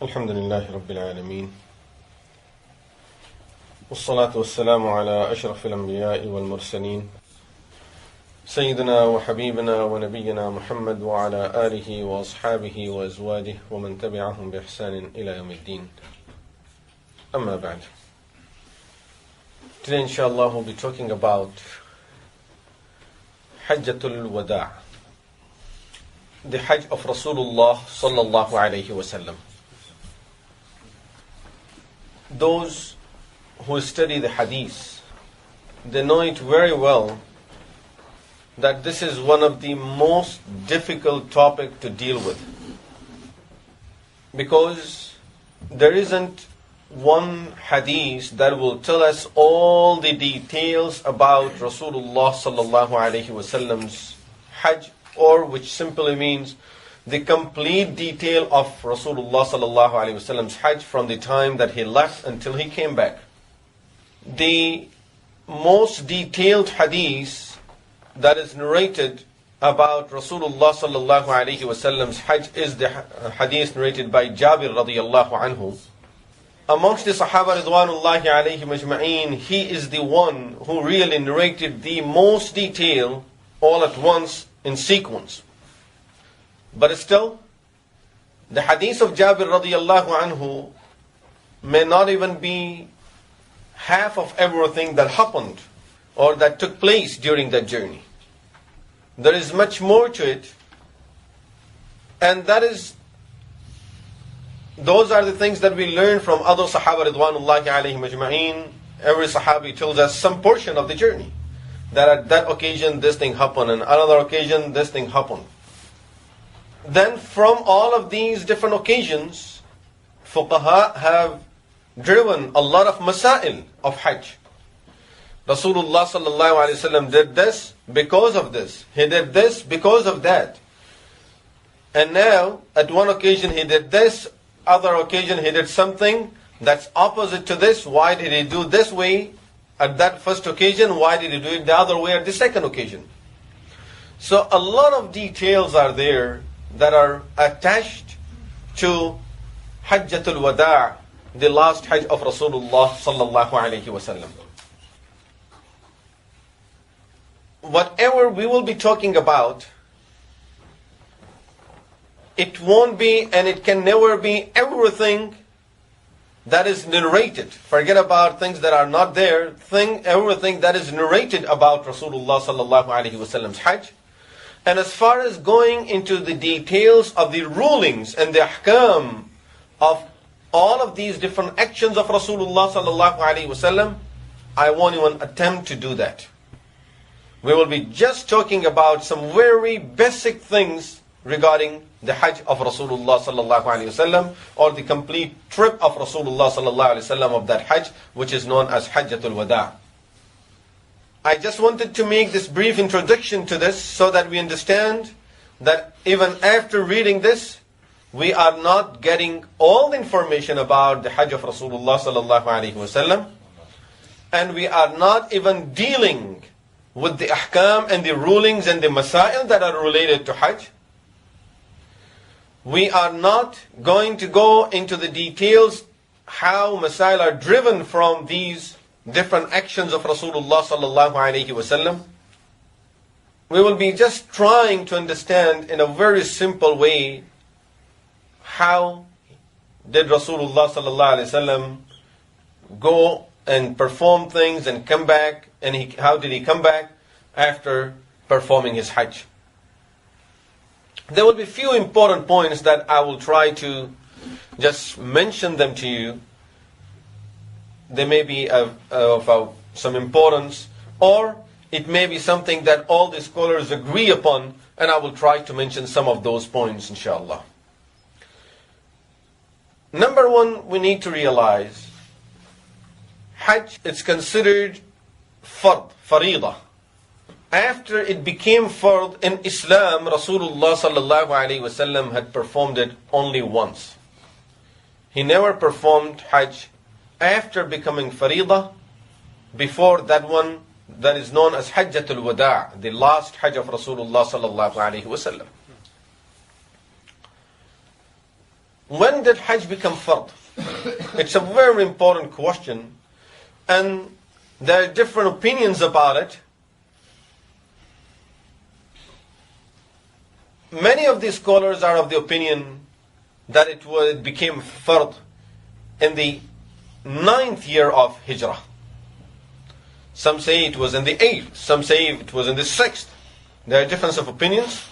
الحمد لله رب العالمين والصلاة والسلام على أشرف الأنبياء والمرسلين سيدنا وحبيبنا ونبينا محمد وعلى آله وأصحابه وأزواجه ومن تبعهم بإحسان إلى يوم الدين. أما بعد. Today inshallah we'll be talking about Hajjatul Wada', the Hajj of Rasulullah sallallahu alayhi wasallam. Those who study the hadith, they know it very well that this is one of the most difficult topic to deal with, because there isn't one hadith that will tell us all the details about Rasulullah sallallahu alaihi wasallam's Hajj, or which simply means the complete detail of Rasulullah sallallahu alaihi wasallam's Hajj from the time that he left until he came back. The most detailed hadith that is narrated about Rasulullah sallallahu alaihi wasallam's Hajj is the hadith narrated by Jabir radiyallahu anhu. Amongst the Sahaba ridwanullahi alayhim ajma'een, he is the one who really narrated the most detail all at once in sequence. But still, the hadith of Jabir radiyallahu anhu may not even be half of everything that happened or that took place during that journey. There is much more to it, and those are the things that we learn from other Sahaba ridwanullahi alayhim ajma'een. Every Sahabi tells us some portion of the journey, that at that occasion this thing happened, and another occasion this thing happened. Then from all of these different occasions, fuqaha have driven a lot of masail of Hajj. Rasulullah sallallahu alaihi wasallam did this because of this. He did this because of that. And now, at one occasion he did this, other occasion he did something that's opposite to this. Why did he do this way at that first occasion? Why did he do it the other way at the second occasion? So a lot of details are there that are attached to Hajjatul Wada', the last Hajj of Rasulullah sallallahu alaihi wasallam. Whatever we will be talking about, it won't be and it can never be everything that is narrated. Forget about things that are not there. Everything that is narrated about Rasulullah sallallahu alaihi wasallam's Hajj. And as far as going into the details of the rulings and the ahkam of all of these different actions of Rasulullah sallallahu alaihi wasallam, I won't even attempt to do that. We will be just talking about some very basic things regarding the Hajj of Rasulullah sallallahu alaihi wasallam, or the complete trip of Rasulullah sallallahu alaihi wasallam of that Hajj, which is known as Hajjatul Wada'. I just wanted to make this brief introduction to this so that we understand that even after reading this, we are not getting all the information about the Hajj of Rasulullah sallallahu alaihi wasallam, and we are not even dealing with the ahkam and the rulings and the masail that are related to Hajj. We are not going to go into the details how masail are driven from these different actions of Rasulullah sallallahu alaihi wasallam. We will be just trying to understand in a very simple way how did Rasulullah sallallahu alaihi wasallam go and perform things and come back, and how did he come back after performing his Hajj. There will be few important points that I will try to just mention them to you. They may be of some importance, or it may be something that all the scholars agree upon, and I will try to mention some of those points inshallah. Number one, we need to realize Hajj is considered farida. After it became fard in Islam, Rasulullah sallallahu alaihi wasallam had performed it only once. He never performed Hajj after becoming farida before that one that is known as Hajjatul Wada', the last Hajj of Rasulullah sallallahu alaihi wasallam. when did Hajj become fard? It's a very important question, and there are different opinions about it. Many of these scholars are of the opinion that it became fard in the 9th year of Hijrah. Some say it was in the 8th, some say it was in the 6th. There are differences of opinions.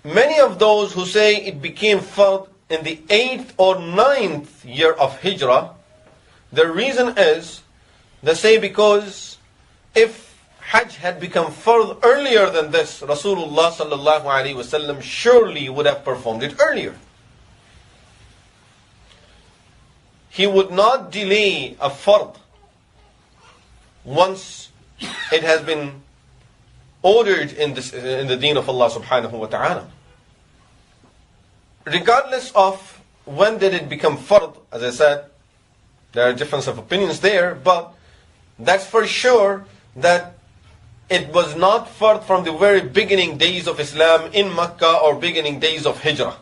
Many of those who say it became fard in the 8th or 9th year of Hijrah, the reason is, they say because if Hajj had become fard earlier than this, Rasulullah sallallahu alaihi wasallam surely would have performed it earlier. He would not delay a fard once it has been ordered in the deen of Allah subhanahu wa ta'ala. Regardless of when did it become fard, as I said, there are differences of opinions there, but that's for sure that it was not fard from the very beginning days of Islam in Makkah or beginning days of Hijrah.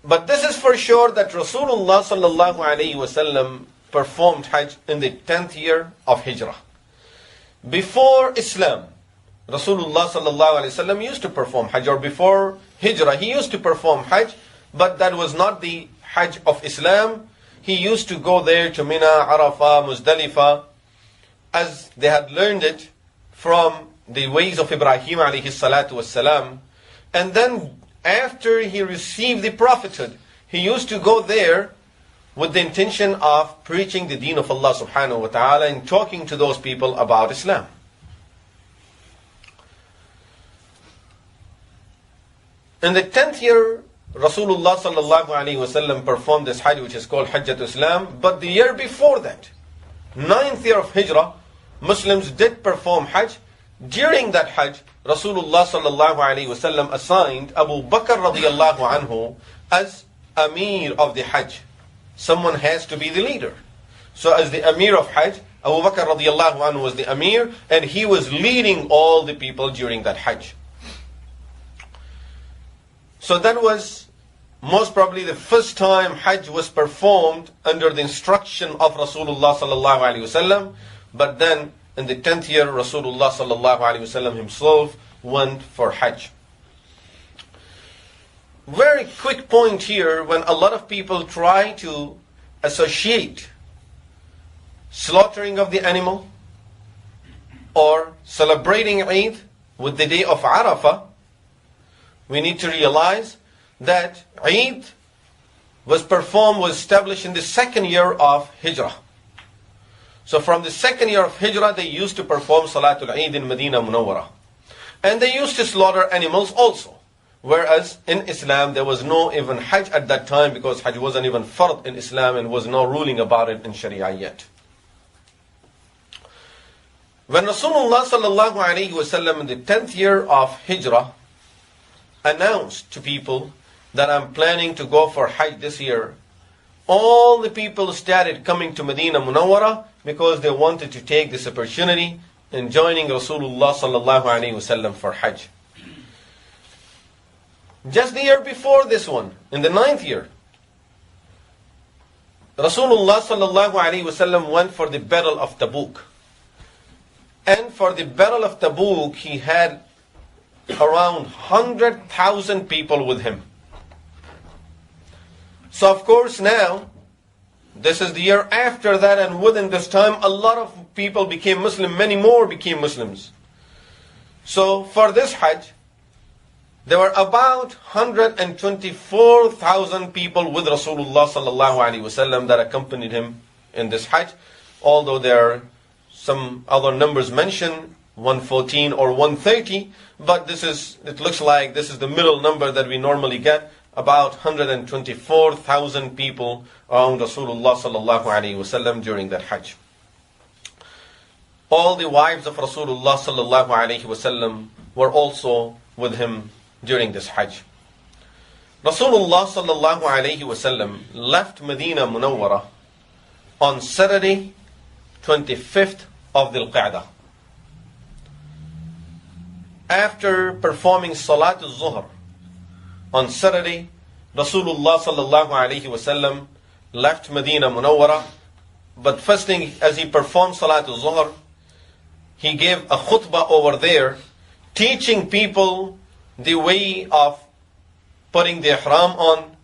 But this is for sure that Rasulullah sallallahu alaihi wasallam performed Hajj in the 10th year of Hijrah. Before Islam, Rasulullah sallallahu alaihi wasallam used to perform Hajj, or before Hijrah, he used to perform Hajj, but that was not the Hajj of Islam. He used to go there to Mina, Arafah, Muzdalifah, as they had learned it from the ways of Ibrahim alayhi salatu wassalam. And then after he received the prophethood, he used to go there with the intention of preaching the deen of Allah subhanahu wa ta'ala and talking to those people about Islam. In the 10th year, Rasulullah sallallahu alaihi wasallam performed this Hajj, which is called Hajjatul Islam. But the year before that, 9th year of Hijrah, Muslims did perform Hajj. During that Hajj, Rasulullah sallallahu alaihi wasallam assigned Abu Bakr radiyallahu anhu as Amir of the Hajj. Someone has to be the leader. So as the Amir of Hajj, Abu Bakr radiyallahu anhu was the Amir, and he was leading all the people during that Hajj. So that was most probably the first time Hajj was performed under the instruction of Rasulullah sallallahu alaihi wasallam. But then in the 10th year, Rasulullah sallallahu alaihi wasallam himself went for Hajj. Very quick point here, when a lot of people try to associate slaughtering of the animal or celebrating Eid with the day of Arafah, we need to realize that Eid was established in the 2nd year of Hijrah. So from the 2nd year of Hijrah, they used to perform Salatul Eid in Medina Munawwara. And they used to slaughter animals also. Whereas in Islam, there was no even Hajj at that time, because Hajj wasn't even fard in Islam and was no ruling about it in Sharia yet. When Rasulullah sallallahu alaihi wasallam in the 10th year of Hijrah announced to people that I'm planning to go for Hajj this year, all the people started coming to Medina Munawwara because they wanted to take this opportunity in joining Rasulullah sallallahu alaihi wasallam for Hajj. Just the year before this one, in the 9th year, Rasulullah sallallahu alaihi wasallam went for the battle of Tabuk. And for the battle of Tabuk, he had around 100,000 people with him. So of course now, this is the year after that, and within this time, a lot of people became Muslim, many more became Muslims. So for this Hajj, there were about 124,000 people with Rasulullah sallallahu alaihi wasallam that accompanied him in this Hajj. Although there are some other numbers mentioned, 114 or 130, but it looks like this is the middle number that we normally get, about 124,000 people around Rasulullah sallallahu alaihi wasallam during that Hajj. All the wives of Rasulullah sallallahu alaihi wasallam were also with him during this Hajj. Rasulullah sallallahu alaihi wasallam left Medina Munawwara on Saturday, 25th of Dhul Qa'dah. After performing Salatul Zuhr, on Saturday, Rasulullah sallallahu alayhi wasallam left Medina Munawwara. But first thing, as he performed Salatul Zuhr, he gave a khutbah over there, teaching people the way of putting the ihram on.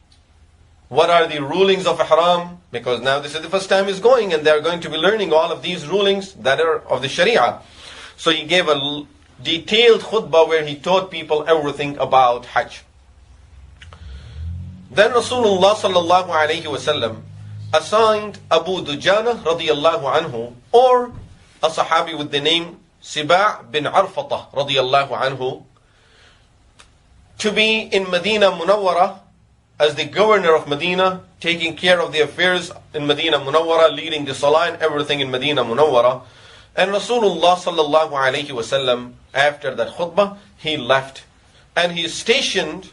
What are the rulings of ihram? Because now this is the first time he's going, and they're going to be learning all of these rulings that are of the Sharia. So he gave a detailed khutbah where he taught people everything about Hajj. Then Rasulullah sallallahu alayhi wasallam assigned Abu Dujana radiyallahu anhu, or a Sahabi with the name Siba' bin Arfatah radiyallahu anhu, to be in Medina Munawwara as the governor of Medina, taking care of the affairs in Medina Munawwara, leading the salah and everything in Medina Munawwara. And Rasulullah sallallahu alayhi wasallam, after that khutbah, he left and he is stationed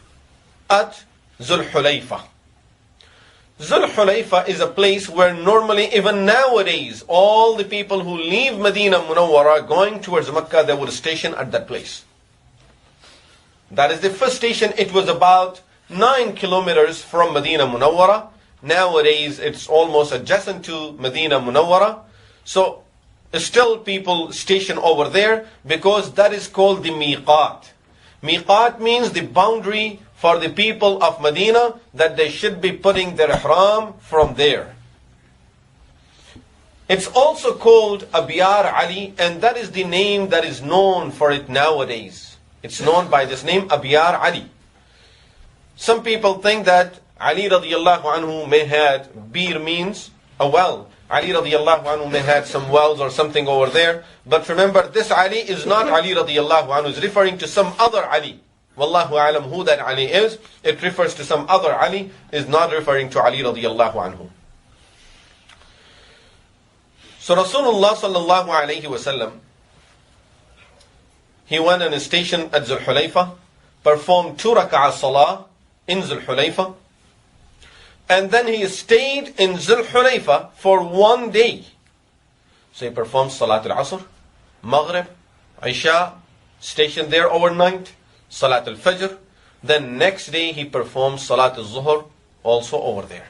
at Zul Hulayfa. Zul Hulayfa is a place where normally, even nowadays, all the people who leave Medina Munawwara going towards Mecca, they would station at that place. That is the first station. It was about 9 kilometers from Medina Munawwara. Nowadays, it's almost adjacent to Medina Munawwara. So, still people station over there because that is called the miqat. Miqat means the boundary for the people of Medina, that they should be putting their ihram from there. It's also called Abiyar Ali, and that is the name that is known for it nowadays. It's known by this name, Abiyar Ali. Some people think that Ali radiallahu anhu may had, bir means a well. Ali radiallahu anhu may had some wells or something over there. But remember, this Ali is not Ali radiallahu anhu. It's referring to some other Ali. Wallahu alam who that Ali is. It refers to some other Ali. Is not referring to Ali radiallahu anhu. So Rasulullah sallallahu alayhi wasallam, he went on a station at Zul Hulayfa, performed 2 rak'ah salah in Zul Hulayfa, and then he stayed in Zul Hulayfa for 1 day. So he performed Salat al-Asr, Maghrib, Isha, stationed there overnight, Salat al-Fajr. Then next day he performed Salat al-Zuhr also over there.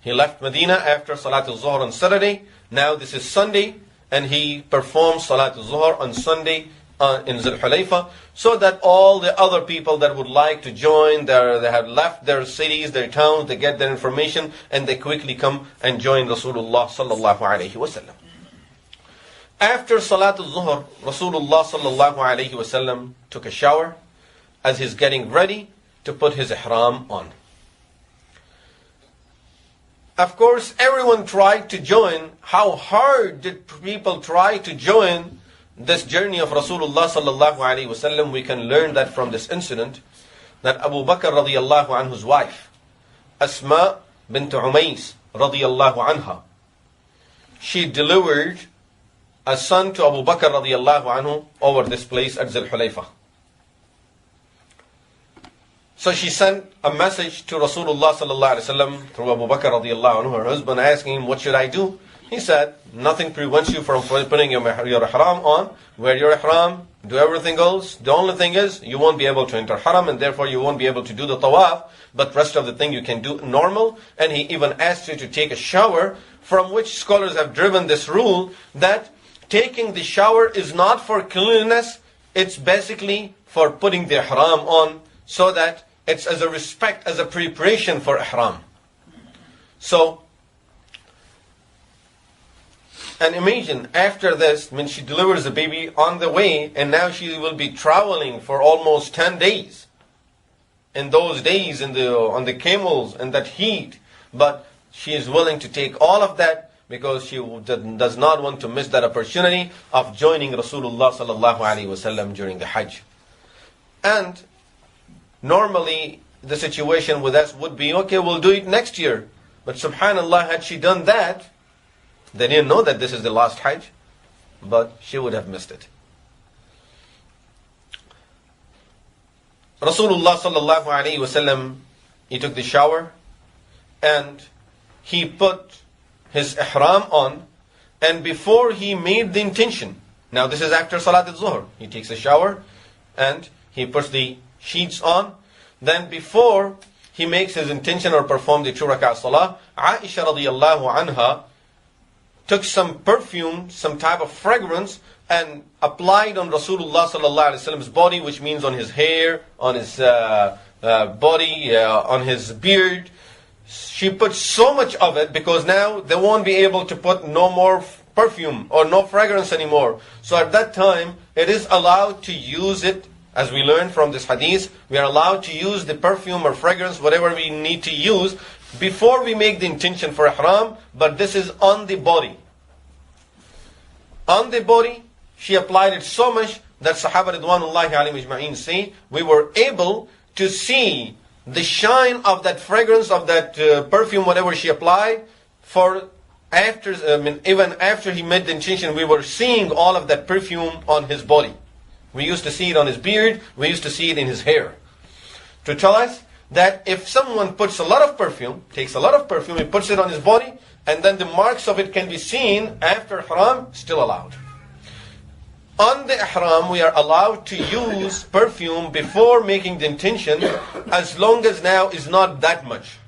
He left Medina after Salat al-Zuhr on Saturday. Now this is Sunday, and he performed Salat al-Zuhr on Sunday in Zul Hulayfa, so that all the other people that would like to join, they have left their cities, their towns, they get their information, and they quickly come and join Rasulullah sallallahu alayhi wasallam. After Salat al-Zuhr, Rasulullah sallallahu alayhi wasallam took a shower as he's getting ready to put his ihram on. Of course, everyone tried to join. How hard did people try to join this journey of Rasulullah sallallahu alaihi wasallam? We can learn that from this incident, that Abu Bakr radiyallahu anhu's wife, Asma bint Umays radiyallahu anha, she delivered a son to Abu Bakr radiyallahu anhu over this place at Zul Hulayfa. So she sent a message to Rasulullah sallallahu alaihi wasallam through Abu Bakr radiyallahu anhu, her husband, asking him, what should I do? He said, nothing prevents you from putting your ihram on. Wear your ihram, do everything else. The only thing is, you won't be able to enter haram, and therefore you won't be able to do the tawaf. But rest of the thing you can do normal. And he even asked you to take a shower, from which scholars have driven this rule that taking the shower is not for cleanliness. It's basically for putting the ihram on, so that it's as a respect, as a preparation for ihram. So, and imagine after this, when she delivers the baby on the way, and now she will be traveling for almost 10 days. In those days, on the camels and that heat, but she is willing to take all of that because she does not want to miss that opportunity of joining Rasulullah sallallahu alaihi wasallam during the Hajj. And normally the situation with us would be, okay, we'll do it next year. But subhanallah, had she done that, they didn't know that this is the last Hajj, but she would have missed it. Rasulullah sallallahu alaihi wasallam, he took the shower and he put his ihram on, and before he made the intention, now this is after Salat al-Zuhr, he takes a shower and he puts the sheets on. then before he makes his intention or perform the 2 rak'ah salah, Aisha radiyallahu anha took some perfume, some type of fragrance, and applied on Rasulullah sallallahu alaihi wasallam's body, which means on his hair, on his body, on his beard. She put so much of it because now they won't be able to put no more perfume or no fragrance anymore. So at that time, it is allowed to use it, as we learned from this hadith, we are allowed to use the perfume or fragrance, whatever we need to use, before we make the intention for ihram, but this is on the body. On the body, she applied it so much that Sahaba Ridwanullahi alayhim ajma'in say, we were able to see the shine of that fragrance, of that perfume, whatever she applied, for after, even after he made the intention, we were seeing all of that perfume on his body. We used to see it on his beard, we used to see it in his hair. To tell us that if someone puts a lot of perfume, takes a lot of perfume, he puts it on his body, and then the marks of it can be seen after ihram, still allowed. On the ihram, we are allowed to use perfume before making the intention, as long as now is not that much.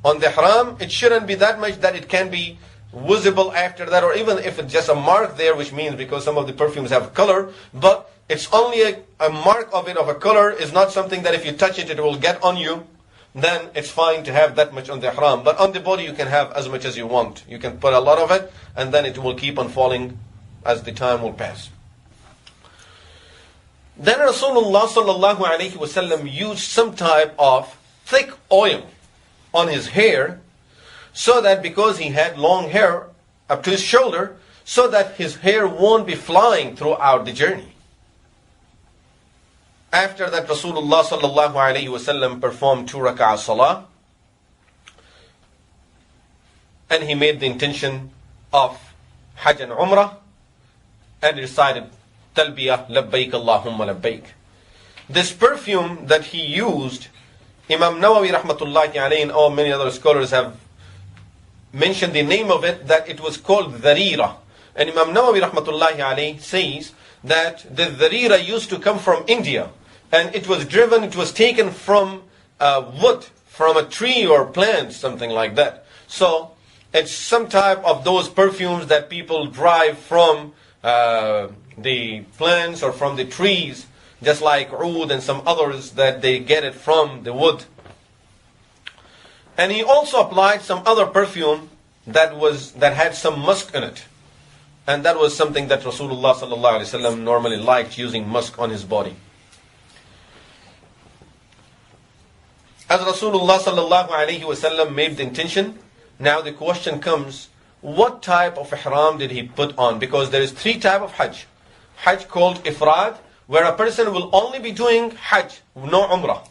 On the ihram, it shouldn't be that much that it can be visible after that, or even if it's just a mark there, which means because some of the perfumes have color, but it's only a mark of it, of a color, is not something that if you touch it, it will get on you, then it's fine to have that much on the ihram. But on the body, you can have as much as you want. You can put a lot of it, and then it will keep on falling as the time will pass. Then Rasulullah sallallahu alayhi wasallam used some type of thick oil on his hair, so that because he had long hair up to his shoulder, so that his hair won't be flying throughout the journey. After that, Rasulullah sallallahu alayhi wasallam performed 2 rak'ah salah, and he made the intention of Hajj and Umrah, and recited Talbiyah, Labbaik Allahumma Labbaik. This perfume that he used, Imam Nawawi rahmatullahi alayhi and all many other scholars have mentioned the name of it, that it was called Dharira. And Imam Nawawi rahmatullahi alayhi says that the Dharira used to come from India, and it was taken from wood, from a tree or plant, something like that. So it's some type of those perfumes that people derive from the plants or from the trees, just like oud and some others that they get it from the wood. And he also applied some other perfume that had some musk in it. And that was something that Rasulullah sallallahu alaihi wasallam normally liked, using musk on his body. As Rasulullah sallallahu alaihi wasallam made the intention, now the question comes, what type of ihram did he put on? Because there is 3 types of Hajj. Hajj called Ifrad, where a person will only be doing Hajj, no Umrah.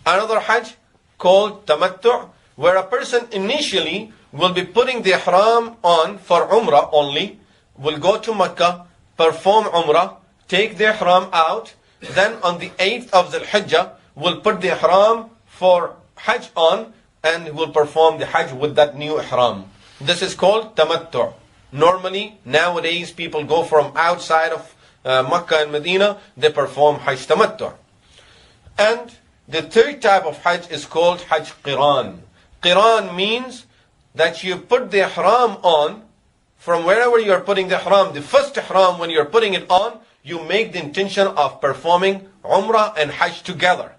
Another Hajj called Tamattu', where a person initially will be putting the ihram on for Umrah only, will go to Mecca, perform Umrah, take the ihram out, then on the 8th of Dhul Hijjah will put the ihram for Hajj on, and will perform the Hajj with that new ihram. This is called Tamattu'. Normally, nowadays, people go from outside of Mecca and Medina, they perform Hajj Tamattu'. And the 3rd type of Hajj is called Hajj Qiran. Qiran means that you put the ihram on from wherever you are putting the ihram. The first ihram, when you are putting it on, you make the intention of performing Umrah and Hajj together.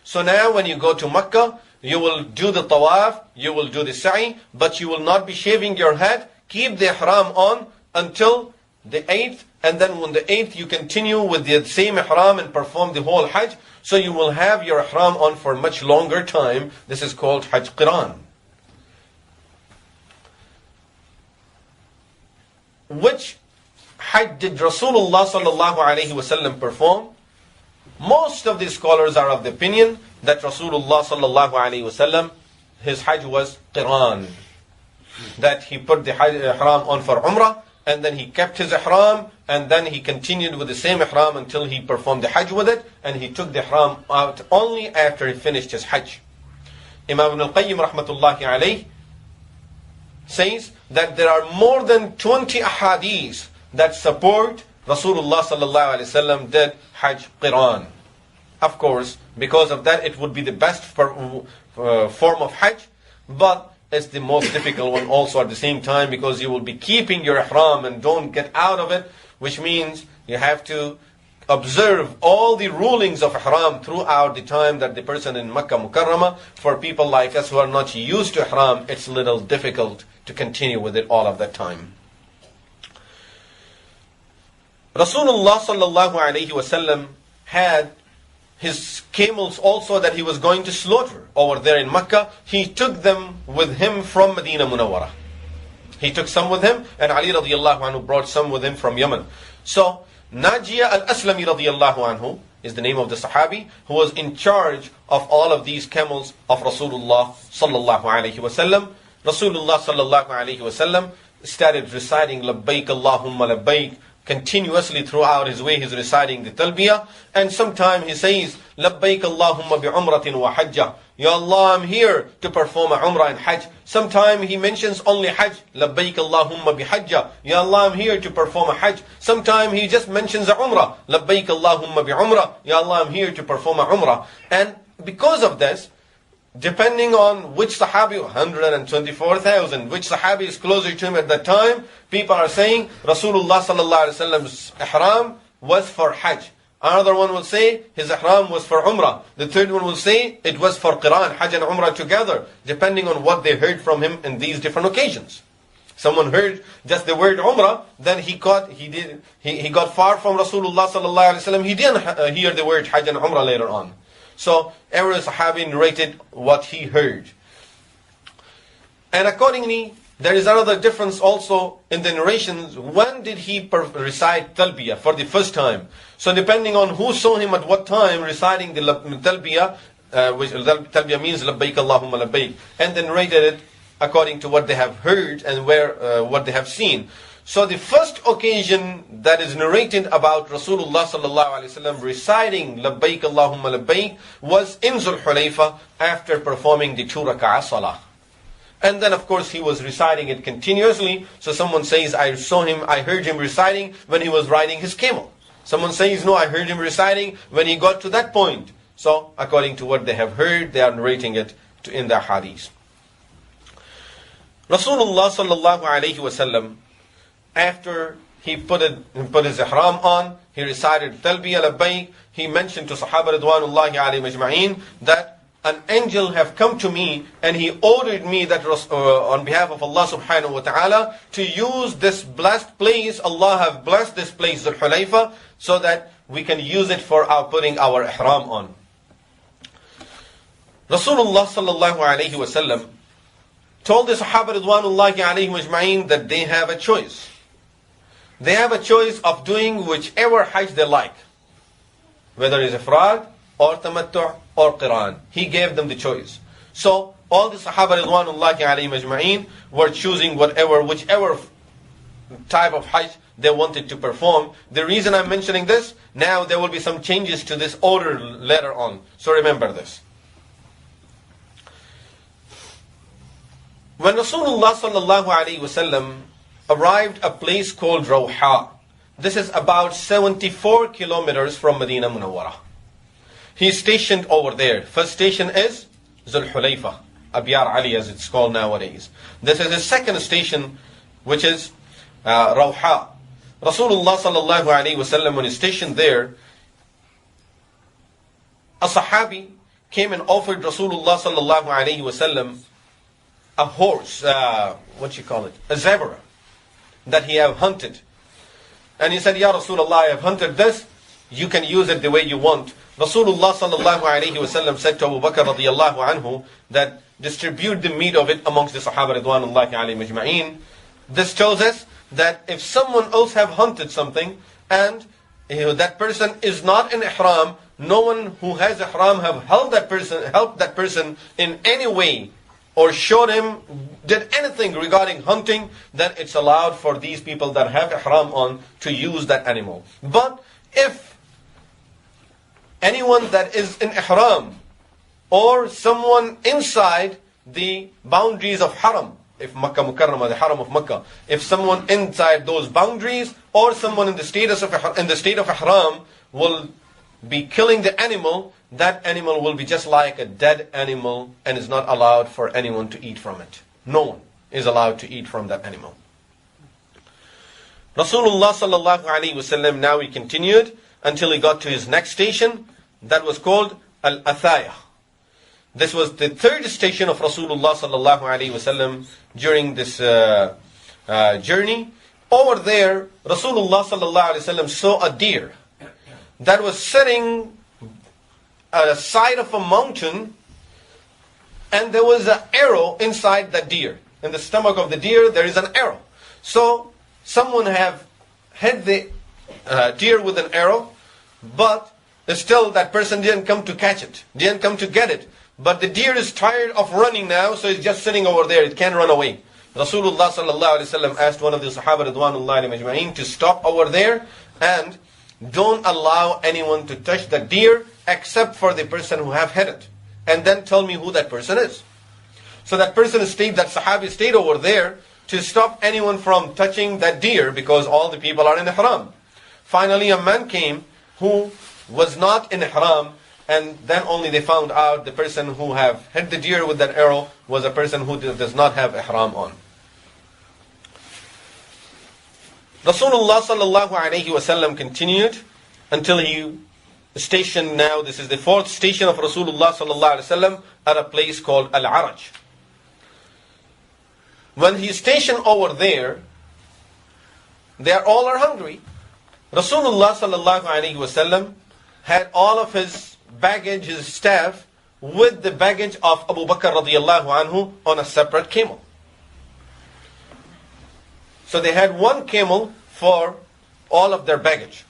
So now when you go to Mecca, you will do the tawaf, you will do the sa'i, but you will not be shaving your head. Keep the ihram on until the 8th, and then on the 8th you continue with the same ihram and perform the whole Hajj. So you will have your ihram on for much longer time. This is called Hajj Qiran. Which Hajj did Rasulullah sallallahu alaihi wasallam perform? Most of the scholars are of the opinion that Rasulullah sallallahu alaihi wasallam, his Hajj was Qiran. That he put the ihram on for Umrah, and then he kept his ihram, and then he continued with the same ihram until he performed the Hajj with it, and he took the ihram out only after he finished his Hajj. Imam Ibn al-Qayyim rahmatullahi alayhi says that there are more than 20 ahadith that support Rasulullah sallallahu alaihi wasallam did Hajj Qiran. Of course, because of that, it would be the best form of Hajj, but it's the most difficult one also at the same time, because you will be keeping your ihram and don't get out of it, which means you have to observe all the rulings of ihram throughout the time that the person in Makkah Mukarramah. For people like us who are not used to ihram, it's a little difficult to continue with it all of that time. Rasulullah sallallahu alayhi wasallam had his camels also that he was going to slaughter over there in Makkah. He took them with him from Medina Munawwara. He took some with him, and Ali radiallahu anhu brought some with him from Yemen. So Najiyah al-Aslami radiallahu anhu is the name of the Sahabi who was in charge of all of these camels of Rasulullah sallallahu alayhi wasallam. Rasulullah sallallahu alayhi wasallam started reciting Labbaik Allahumma Labbaik continuously throughout his way. He's reciting the talbiyah, and sometime he says Labbaik Allahumma bi umratin wa hajjah. Ya Allah, I'm here to perform a umrah and hajj. Sometime he mentions only hajj, Labbaik Allahumma bi hajjah. Ya Allah, I'm here to perform a hajj. Sometime he just mentions a umrah, Labbaik Allahumma bi umrah. Ya Allah, I'm here to perform a umrah. And because of this, depending on which Sahabi, 124,000, which Sahabi is closer to him at that time, people are saying Rasulullah sallallahu alaihi wasallam's ihram was for hajj. Another one will say his ihram was for umrah. The third one will say it was for qiran, hajj and umrah together, depending on what they heard from him in these different occasions. Someone heard just the word umrah, then he got far from Rasulullah sallallahu alaihi wasallam. He didn't hear the word hajj and umrah later on. So every Sahabi narrated what he heard. And accordingly, there is another difference also in the narrations. When did he recite talbiyah for the first time? So depending on who saw him at what time reciting the talbiyah, which talbiyah means Labbaik Allahumma Labbaik, and then narrated it according to what they have heard and what they have seen. So the first occasion that is narrated about Rasulullah sallallahu alaihi wasallam reciting Labbaik Allahumma Labbaik was in Zul Hulayfa after performing the 2 rak'ah salah. And then of course he was reciting it continuously. So someone says, I heard him reciting when he was riding his camel. Someone says, no, I heard him reciting when he got to that point. So according to what they have heard, they are narrating it in their hadith. Rasulullah sallallahu alaihi wasallam, after he put his ihram on, he recited Talbiyah Labbaik. He mentioned to Sahaba Ridwanullahi alayhim ajma'in that an angel have come to me and he ordered me that on behalf of Allah subhanahu wa ta'ala to use this blessed place. Allah have blessed this place, Dhul Hulayfa, so that we can use it for putting our ihram on. Rasulullah sallallahu alayhi wasallam told the Sahaba Ridwanullahi alayhim ajma'in that they have a choice. They have a choice of doing whichever hajj they like, whether it's ifrad or tamattu' or qiran. He gave them the choice. So all the Sahaba Ridwanullahi alayhim ajma'in were choosing whichever type of hajj they wanted to perform. The reason I'm mentioning this, now there will be some changes to this order later on. So remember this. When Rasulullah sallallahu alayhi wasallam arrived a place called Rawha, this is about 74 kilometers from Medina Munawwara. He is stationed over there. First station is Zul Hulayfa, Abiyar Ali as it's called nowadays. This is his second station, which is Rawha. Rasulullah sallallahu alayhi wasallam, when he stationed there, a Sahabi came and offered Rasulullah sallallahu alayhi wasallam a horse, a zebra that he have hunted. And he said, Ya Rasulullah, I have hunted this, you can use it the way you want. Rasulullah sallallahu alayhi wasallam said to Abu Bakr radiyallahu anhu that distribute the meat of it amongst the Sahaba Ridwanullahi alayhim ajma'in. This tells us that if someone else have hunted something and that person is not in ihram, no one who has ihram have helped that person in any way or showed him, did anything regarding hunting, then it's allowed for these people that have ihram on to use that animal. But if anyone that is in ihram or someone inside the boundaries of haram, if Makkah Mukarramah, the haram of Makkah, if someone inside those boundaries or someone in the state of ihram will be killing the animal, that animal will be just like a dead animal and is not allowed for anyone to eat from it. No one is allowed to eat from that animal. Rasulullah sallallahu alaihi wasallam, now he continued until he got to his next station, that was called Al-Athaya. This was the third station of Rasulullah sallallahu alaihi wasallam during this journey. Over there, Rasulullah sallallahu alaihi wasallam saw a deer that was sitting at the side of a mountain, and there was an arrow inside the deer. In the stomach of the deer, there is an arrow. So someone have hit the deer with an arrow, but still that person didn't come to catch it, didn't come to get it. But the deer is tired of running now, so it's just sitting over there. It can't run away. Rasulullah sallallahu alaihi wasallam asked one of the Sahaba Ridwanullahi Majma'in to stop over there and don't allow anyone to touch the deer except for the person who have hit it. And then tell me who that person is. So that person stayed, that Sahabi stayed over there to stop anyone from touching that deer because all the people are in ihram. Finally a man came who was not in ihram, and then only they found out the person who have hit the deer with that arrow was a person who does not have ihram on. Rasulullah sallallahu alayhi wasallam continued until he stationed, now this is the fourth station of Rasulullah sallallahu alayhi wasallam, at a place called Al-Araj. When he stationed over there, they all are hungry. Rasulullah sallallahu alayhi wasallam had all of his baggage, his staff, with the baggage of Abu Bakr radiyallahu anhu on a separate camel. So they had one camel for all of their baggage.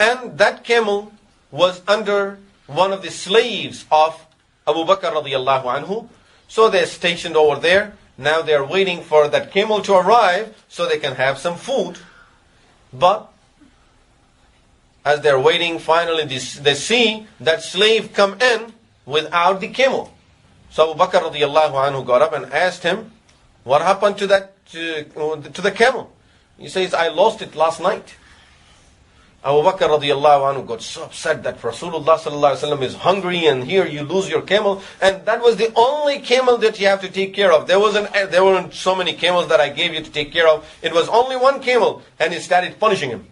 And that camel was under one of the slaves of Abu Bakr radiyallahu anhu. So they're stationed over there. Now they're waiting for that camel to arrive so they can have some food. But as they're waiting, finally they see that slave come in without the camel. So Abu Bakr radiyallahu anhu got up and asked him, what happened to the camel? He says, I lost it last night. Abu Bakr radiyallahu anhu got so upset that Rasulullah sallallahu alaihi wasallam is hungry and here you lose your camel. And that was the only camel that you have to take care of. There weren't so many camels that I gave you to take care of. It was only one camel, and he started punishing him.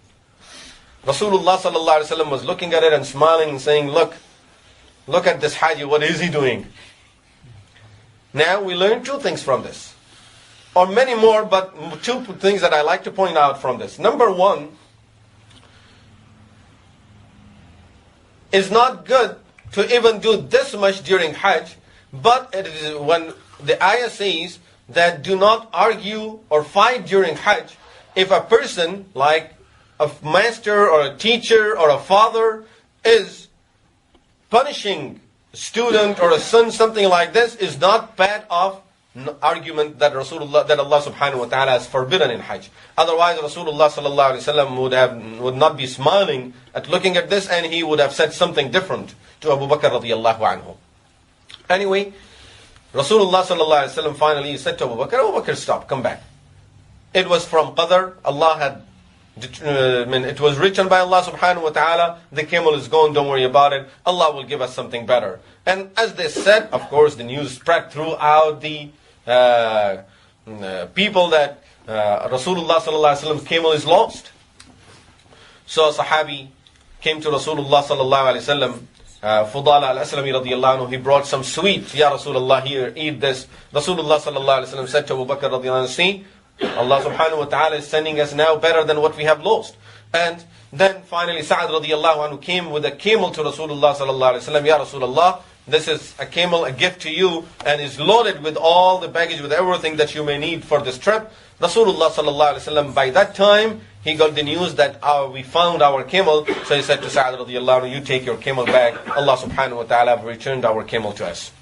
Rasulullah sallallahu alaihi wasallam was looking at it and smiling and saying, look at this Haji, what is he doing? Now we learn two things from this. Or many more, but two things that I like to point out from this. Number one, it's not good to even do this much during Hajj, but it is when the ayah says that do not argue or fight during Hajj. If a person, like a master or a teacher or a father, is punishing a student or a son, something like this, is not part of argument that Allah subhanahu wa ta'ala has forbidden in Hajj. Otherwise Rasulullah sallallahu alaihi wasallam would not be smiling at looking at this, and he would have said something different to Abu Bakr radiyallahu anhu. Anyway, Rasulullah sallallahu alaihi wasallam finally said to Abu Bakr, stop, come back. It was from Qadr. Allah had it was written by Allah subhanahu wa ta'ala, the camel is gone, don't worry about it, Allah will give us something better. And as they said, of course the news spread throughout the people that Rasulullah sallallahu alaihi wasallam's camel is lost. So a Sahabi came to Rasulullah sallallahu alaihi wasallam, Fudala al-Aslami radiyallahu anhu, he brought some sweet. Ya Rasulullah, here, eat this. Rasulullah sallallahu alaihi wasallam said to Abu Bakr radiyallahu anhu, see, Allah subhanahu wa ta'ala is sending us now better than what we have lost. And then finally Sa'ad radiyallahu anhu came with a camel to Rasulullah sallallahu alaihi wasallam. Ya Rasulullah, this is a camel, a gift to you, and is loaded with all the baggage, with everything that you may need for this trip. Rasulullah sallallahu alaihi wasallam, by that time, he got the news that we found our camel. So he said to Sa'ad radiyallahu anhu, you take your camel back. Allah subhanahu wa ta'ala have returned our camel to us.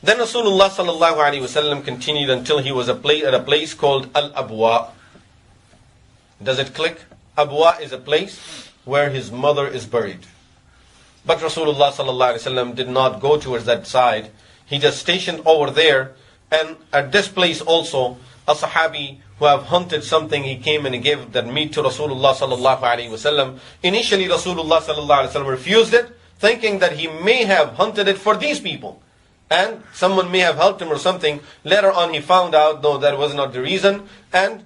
Then Rasulullah sallallahu alaihi wasallam continued until he was at a place called Al-Abwa. Does it click? Abwa is a place where his mother is buried. But Rasulullah sallallahu alaihi wasallam did not go towards that side. He just stationed over there. And at this place also, a Sahabi who have hunted something, he came and he gave that meat to Rasulullah sallallahu alaihi wasallam. Initially Rasulullah sallallahu alaihi wasallam refused it, thinking that he may have hunted it for these people, and someone may have helped him or something. Later on he found out, no, that was not the reason. And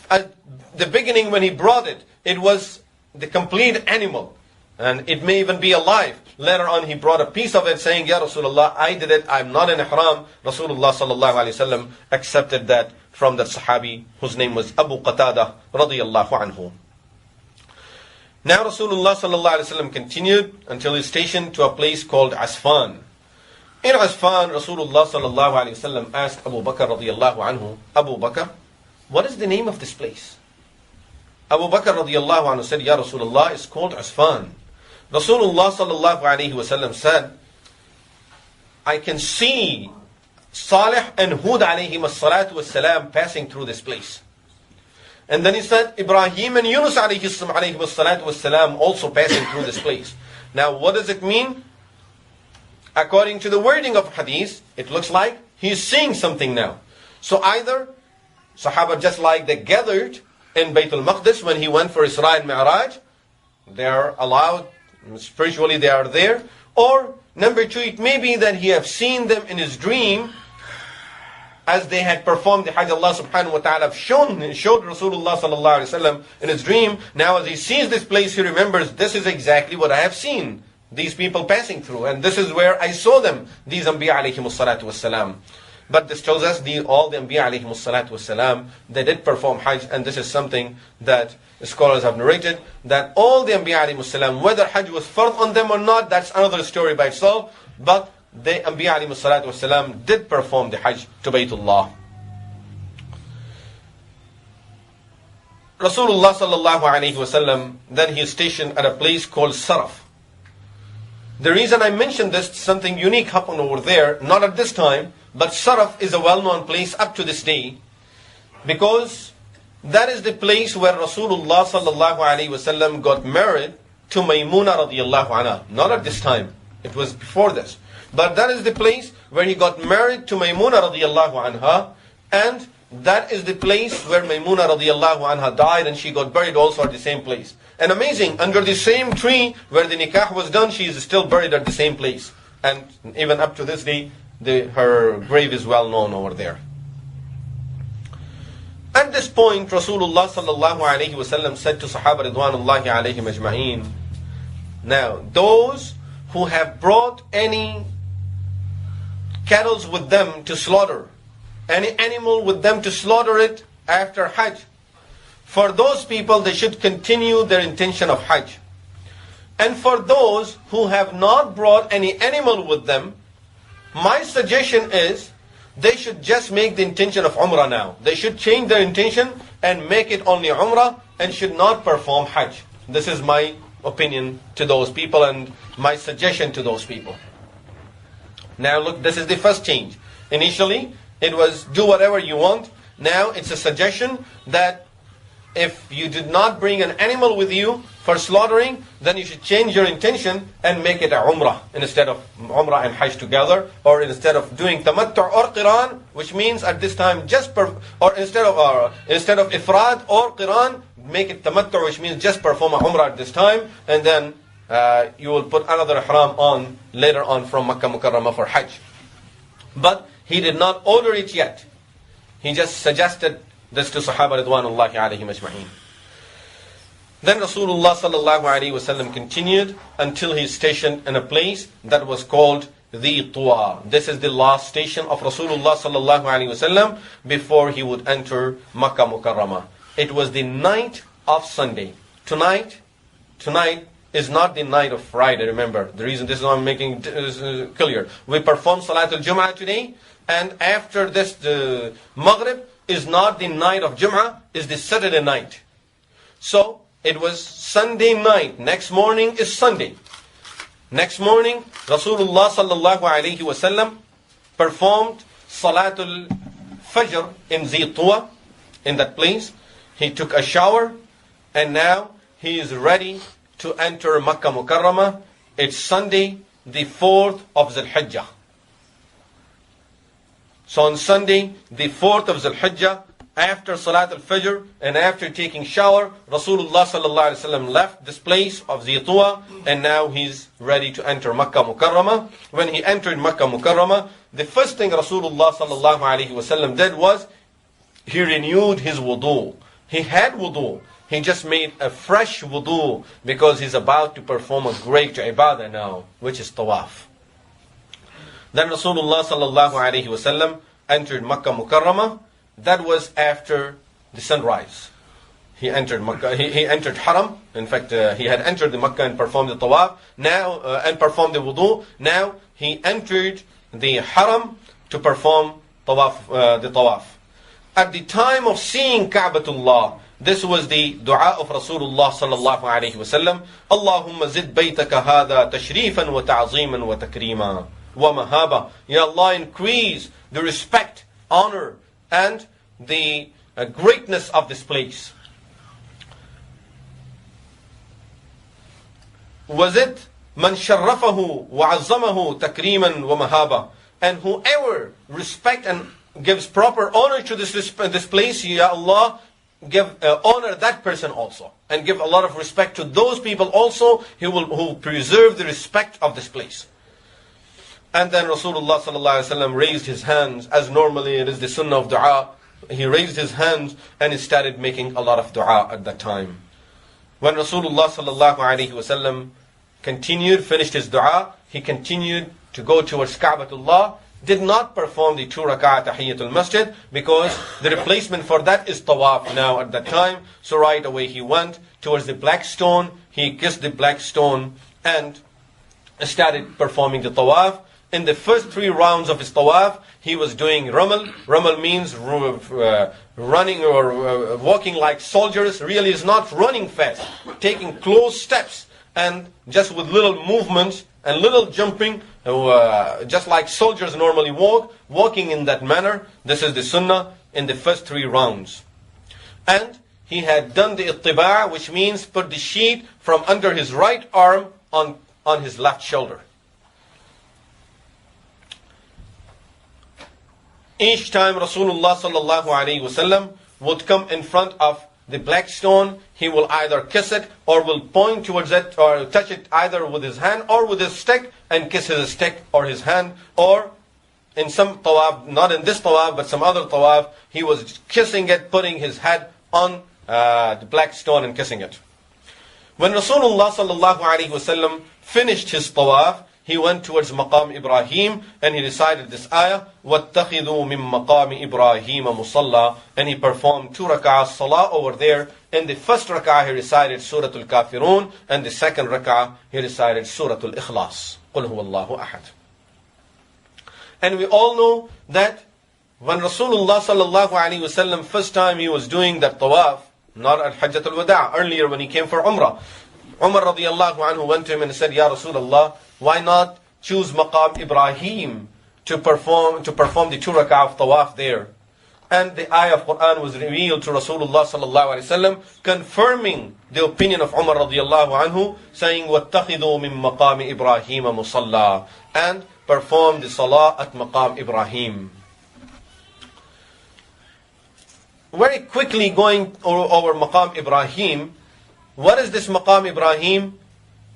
at the beginning when he brought it, it was the complete animal, and it may even be alive. Later on he brought a piece of it saying, Ya Rasulullah, I did it, I'm not in ihram. Rasulullah sallallahu alaihi wasallam accepted that from that Sahabi whose name was Abu Qatada radiyallahu anhu. Now Rasulullah sallallahu alaihi wasallam continued until he stationed to a place called Asfan. In Asfan, Rasulullah sallallahu alaihi wasallam asked Abu Bakr radiyallahu anhu, Abu Bakr, what is the name of this place? Abu Bakr radiyallahu anhu said, Ya Rasulullah, it's called Asfan. Rasulullah sallallahu alaihi wasallam said, I can see Salih and Hud alayhim as-salatu was-salam passing through this place. And then he said, Ibrahim and Yunus alayhim as-salatu was-salam also passing through this place. Now what does it mean? According to the wording of hadith, it looks like he's seeing something now. So either Sahaba, just like they gathered in Bayt al-Maqdis when he went for Isra and Mi'raj, they are allowed, spiritually they are there. Or number two, it may be that he have seen them in his dream as they had performed the Hajj. Allah subhanahu wa ta'ala showed Rasulullah sallallahu alaihi wasallam in his dream. Now as he sees this place, he remembers, this is exactly what I have seen, these people passing through, and this is where I saw them, these Anbiya alayhim salatu wassalam. But this tells us all the Anbiya alayhim salatu wassalam, they did perform Hajj, and this is something that scholars have narrated, that all the Anbiya alayhim salam, whether Hajj was fard on them or not, that's another story by itself, but the Anbiya alayhim salatu wassalam did perform the Hajj to Baytullah. Rasulullah sallallahu alayhi wasallam, then he is stationed at a place called Saraf. The reason I mentioned this, something unique happened over there, not at this time, but Saraf is a well-known place up to this day, because that is the place where Rasulullah sallallahu alaihi wasallam got married to Maymuna radiyallahu anha. Not at this time, it was before this. But that is the place where he got married to Maymuna radiyallahu anha, and that is the place where Maymuna radiyallahu anha died, and she got buried also at the same place. And amazing, under the same tree where the nikah was done, she is still buried at the same place. And even up to this day, her grave is well known over there. At this point, Rasulullah sallallahu alayhi wasallam said to Sahaba ridwanullahi alayhim ajma'een, now those who have brought any cattle with them to slaughter, any animal with them to slaughter it after Hajj, for those people they should continue their intention of Hajj. And for those who have not brought any animal with them, my suggestion is they should just make the intention of Umrah now. They should change their intention and make it only Umrah, and should not perform Hajj. This is my opinion to those people and my suggestion to those people. Now look, this is the first change. Initially it was do whatever you want. Now it's a suggestion that if you did not bring an animal with you for slaughtering, then you should change your intention and make it a Umrah instead of Umrah and Hajj together, or instead of doing Tamattu' or Qiran, which means at this time or instead of Ifrad or Qiran, make it Tamattu', which means just perform a Umrah at this time, and then you will put another Ihram on later on from Makkah Mukarramah for Hajj. But he did not order it yet. He just suggested this to Sahaba ridwanullahi alayhim ajma'een. Then Rasulullah sallallahu alayhi wasallam continued until he stationed in a place that was called the Tuwa. This is the last station of Rasulullah sallallahu alayhi wasallam before he would enter Makkah Mukarramah. It was the night of Sunday. Tonight is not the night of Friday, remember. The reason this is what I'm making clear. We perform Salatul Jum'ah today, and after this, the Maghrib is not the night of Jum'ah, is the Saturday night. So, it was Sunday night. Next morning is Sunday. Next morning, Rasulullah sallallahu alayhi wasallam performed Salatul Fajr in Zituwa, in that place. He took a shower, and now he is ready to enter Makkah Mukarramah. It's Sunday, the 4th of Dhul Hijjah. So on Sunday, the 4th of Dhul Hijjah, after Salat al-Fajr and after taking shower, Rasulullah sallallahu alaihi wasallam left this place of Zituwa, and now he's ready to enter Makkah Mukarramah. When he entered Makkah Mukarramah, the first thing Rasulullah sallallahu alaihi wasallam did was he renewed his wudu. He had wudu. He just made a fresh wudu because he's about to perform a great ibadah now, which is tawaf. Then Rasulullah sallallahu alaihi wasallam entered Makkah Mukarramah. That was after the sunrise. He entered Makkah. He entered Haram. In fact, he had entered the Makkah and performed the tawaf. Now and performed the wudu. Now he entered the Haram to perform tawaf. The tawaf. At the time of seeing Ka'batullah, this was the dua of Rasulullah sallallahu alaihi wasallam. Allahumma zid baytaka hada tashrifan wa ta'ziman wa takrima wa mahaba. Ya Allah, increase the respect, honor, and the greatness of this place. Was it man sharrafahu wa azzamahu takriman wa mahaba? And whoever respect and gives proper honor to this place, Ya Allah, give honor that person also, and give a lot of respect to those people also who preserve the respect of this place. And then Rasulullah sallallahu alaihi wasallam raised his hands, as normally it is the sunnah of dua. He raised his hands and he started making a lot of dua at that time. When Rasulullah sallallahu alaihi wasallam finished his dua, he continued to go towards Ka'batullah. Did not perform the 2 rak'ah Tahiyyatul Masjid because the replacement for that is tawaf now at that time. So right away he went towards the black stone. He kissed the black stone and started performing the tawaf. In the first 3 rounds of his tawaf, he was doing ramal. Ramal means running or walking like soldiers. Really is not running fast, taking close steps and just with little movements and little jumping, just like soldiers normally walking in that manner. This is the sunnah in the first 3 rounds. And he had done the ittiba', which means put the sheet from under his right arm on his left shoulder. Each time Rasulullah sallallahu alaihi wasallam would come in front of the black stone, he will either kiss it or will point towards it or touch it either with his hand or with his stick and kiss his stick or his hand. Or in some tawaf, not in this tawaf but some other tawaf, he was kissing it, putting his head on the black stone and kissing it. When Rasulullah sallallahu alaihi wasallam finished his tawaf, he went towards Maqam Ibrahim and he recited this ayah, وَاتَّخِذُوا مِن مَقَامِ إِبْرَاهِيمَ مُصَلَّى, and he performed 2 rak'ah salah over there. In the first rak'ah he recited Surah Al-Kafirun, and the second rak'ah he recited Surah Al-Ikhlas, قُلْ هُوَ اللَّهُ أَحَدٌ. And we all know that when Rasulullah sallallahu alaihi wasallam first time he was doing that tawaf, not at Hajjatul Wada', earlier when he came for Umrah, Umar radiallahu anhu went to him and said, Ya Rasulullah, why not choose Maqam Ibrahim to perform the 2 rak'ah of tawaf there? And the ayah of Quran was revealed to Rasulullah sallallahu alaihi wasallam, confirming the opinion of Umar radiallahu anhu, saying, وَاتَّخِذُوا مِن مَقَامِ إِبْرَاهِيمَ مُصَلَّى, and perform the salah at Maqam Ibrahim. Very quickly going over Maqam Ibrahim. What is this Maqam Ibrahim?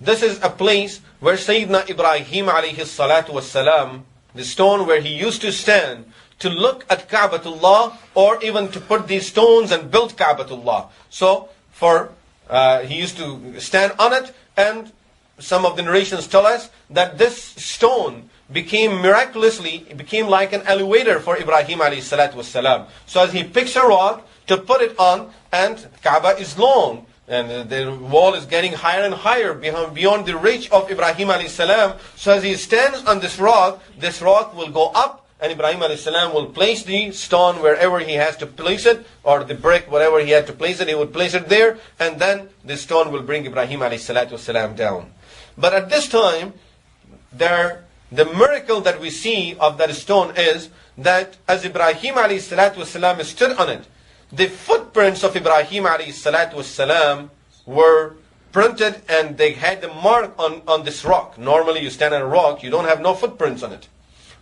This is a place where Sayyidina Ibrahim alayhi salatu wassalam, the stone where he used to stand to look at Ka'batullah, or even to put these stones and build Ka'batullah. So he used to stand on it, and some of the narrations tell us that this stone became like an elevator for Ibrahim alayhi salatu wassalam. So as he picks a rock to put it on, and Kaaba is long, and the wall is getting higher and higher beyond the reach of Ibrahim alayhi salam. So as he stands on this rock will go up, and Ibrahim alayhi salam will place the stone wherever he has to place it, or the brick, wherever he had to place it, he would place it there, and then the stone will bring Ibrahim alayhi salatu salam down. But at this time, the miracle that we see of that stone is that as Ibrahim alayhi salatu salam stood on it, the footprints of Ibrahim alayhi salatu wassalam were printed, and they had the mark on this rock. Normally you stand on a rock, you don't have no footprints on it.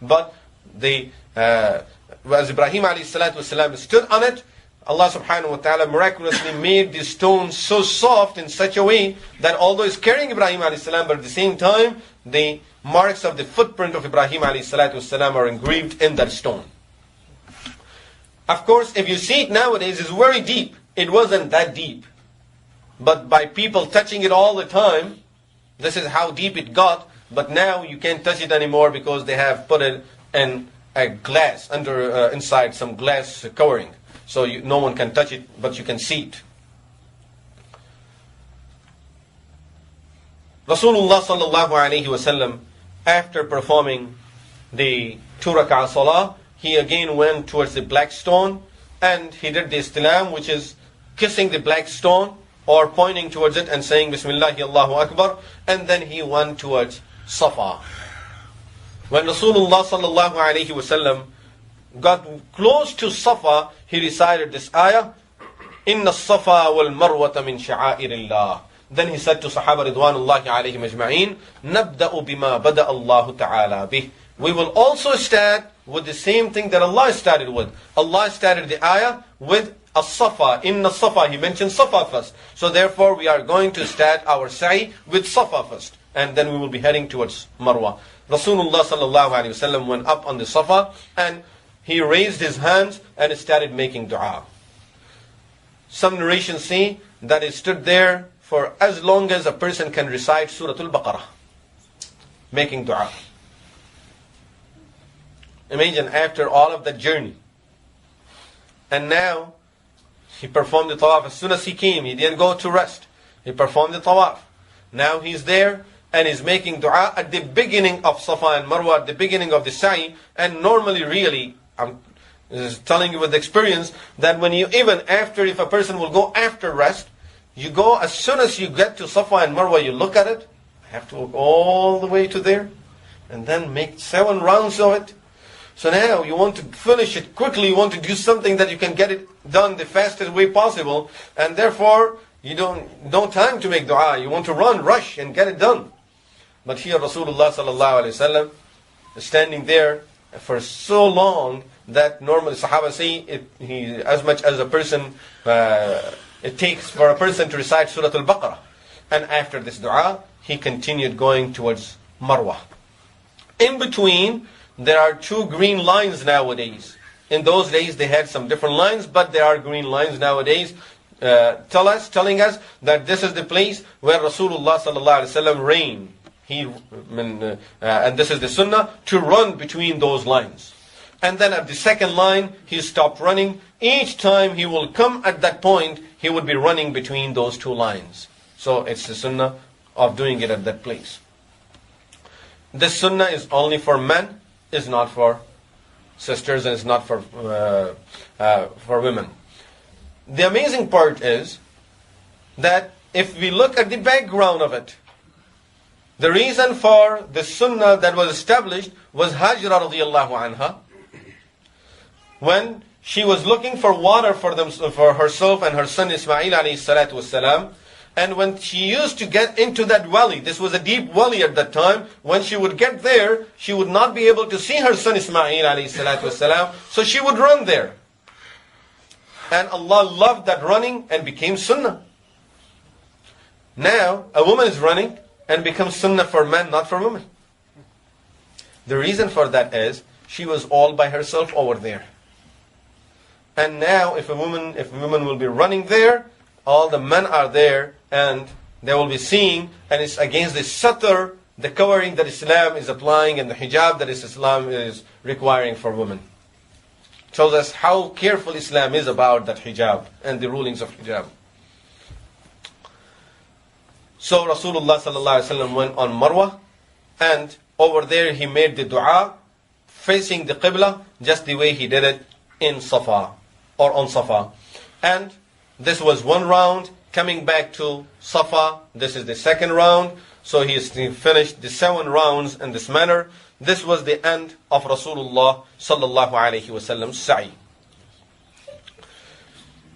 But as Ibrahim alayhi salatu wassalam stood on it, Allah subhanahu wa ta'ala miraculously made the stone so soft in such a way that although it's carrying Ibrahim alayhi salam, but at the same time, the marks of the footprint of Ibrahim alayhi salatu wasalam are engraved in that stone. Of course, if you see it nowadays, it's very deep. It wasn't that deep. But by people touching it all the time, this is how deep it got. But now you can't touch it anymore because they have put it in a glass, inside some glass covering. So no one can touch it, but you can see it. Rasulullah sallallahu alayhi wasallam, after performing the 2 rak'ah salah, he again went towards the black stone and he did the istilam, which is kissing the black stone or pointing towards it and saying Bismillahi Allahu Akbar, and then he went towards Safa. When Rasulullah sallallahu alayhi wasallam got close to Safa, he recited this ayah, Inna Safa wal Marwata min sha'airillah. Then he said to Sahaba Ridwanullahi alayhim ajma'in, Nabda'u bima bada Allahu ta'ala bih. We will also start with the same thing that Allah started with. Allah started the ayah with as-Safa. Inna Safa, he mentioned Safa first. So therefore we are going to start our sa'i with Safa first. And then we will be heading towards Marwa. Rasulullah sallallahu alayhi wasallam went up on the Safa and he raised his hands and started making dua. Some narrations say that he stood there for as long as a person can recite Surah Al-Baqarah, making dua. Imagine after all of that journey. And now, he performed the tawaf. As soon as he came, he didn't go to rest. He performed the tawaf. Now he's there and he's making dua at the beginning of Safa and Marwa, at the beginning of the sa'i. And normally really, I'm telling you with experience, that when you, even after, if a person will go after rest, you go, as soon as you get to Safa and Marwa, you look at it, I have to walk all the way to there, and then make 7 rounds of it. So now you want to finish it quickly, you want to do something that you can get it done the fastest way possible, and therefore you don't time to make dua, you want to run, rush and get it done. But here Rasulullah sallallahu alaihi wasallam is standing there for so long that normally Sahaba say as much as a person, it takes for a person to recite Surah Al-Baqarah. And after this dua, he continued going towards Marwa. In between, there are 2 green lines nowadays. In those days, they had some different lines, but there are green lines nowadays, telling us that this is the place where Rasulullah sallallahu alaihi wasallam reigned. And this is the sunnah, to run between those lines. And then at the second line, he stopped running. Each time he will come at that point, he would be running between those 2 lines. So it's the sunnah of doing it at that place. This sunnah is only for men, is not for sisters, and it's not for women. The amazing part is that if we look at the background of it, the reason for the sunnah that was established was Hajra radiyallahu anha. When she was looking for water for herself and her son Ismail alayhi salatu wasalam, and when she used to get into that valley, this was a deep valley at that time, when she would get there, she would not be able to see her son Ismail alayhi salatu wasalam, so she would run there. And Allah loved that running and became sunnah. Now, a woman is running and becomes sunnah for men, not for women. The reason for that is, she was all by herself over there. And now, if a woman will be running there, all the men are there, and they will be seeing, and it's against the satar, the covering that Islam is applying, and the hijab that Islam is requiring for women. Shows us how careful Islam is about that hijab and the rulings of hijab. So Rasulullah sallallahu alaihi wasallam went on Marwa, and over there he made the dua facing the Qibla, just the way he did it in Safa, or on Safa. And this was 1 round. Coming back to Safa, this is the 2nd round. So he finished the 7 rounds in this manner. This was the end of Rasulullah sallallahu alaihi wasallam's sa'i.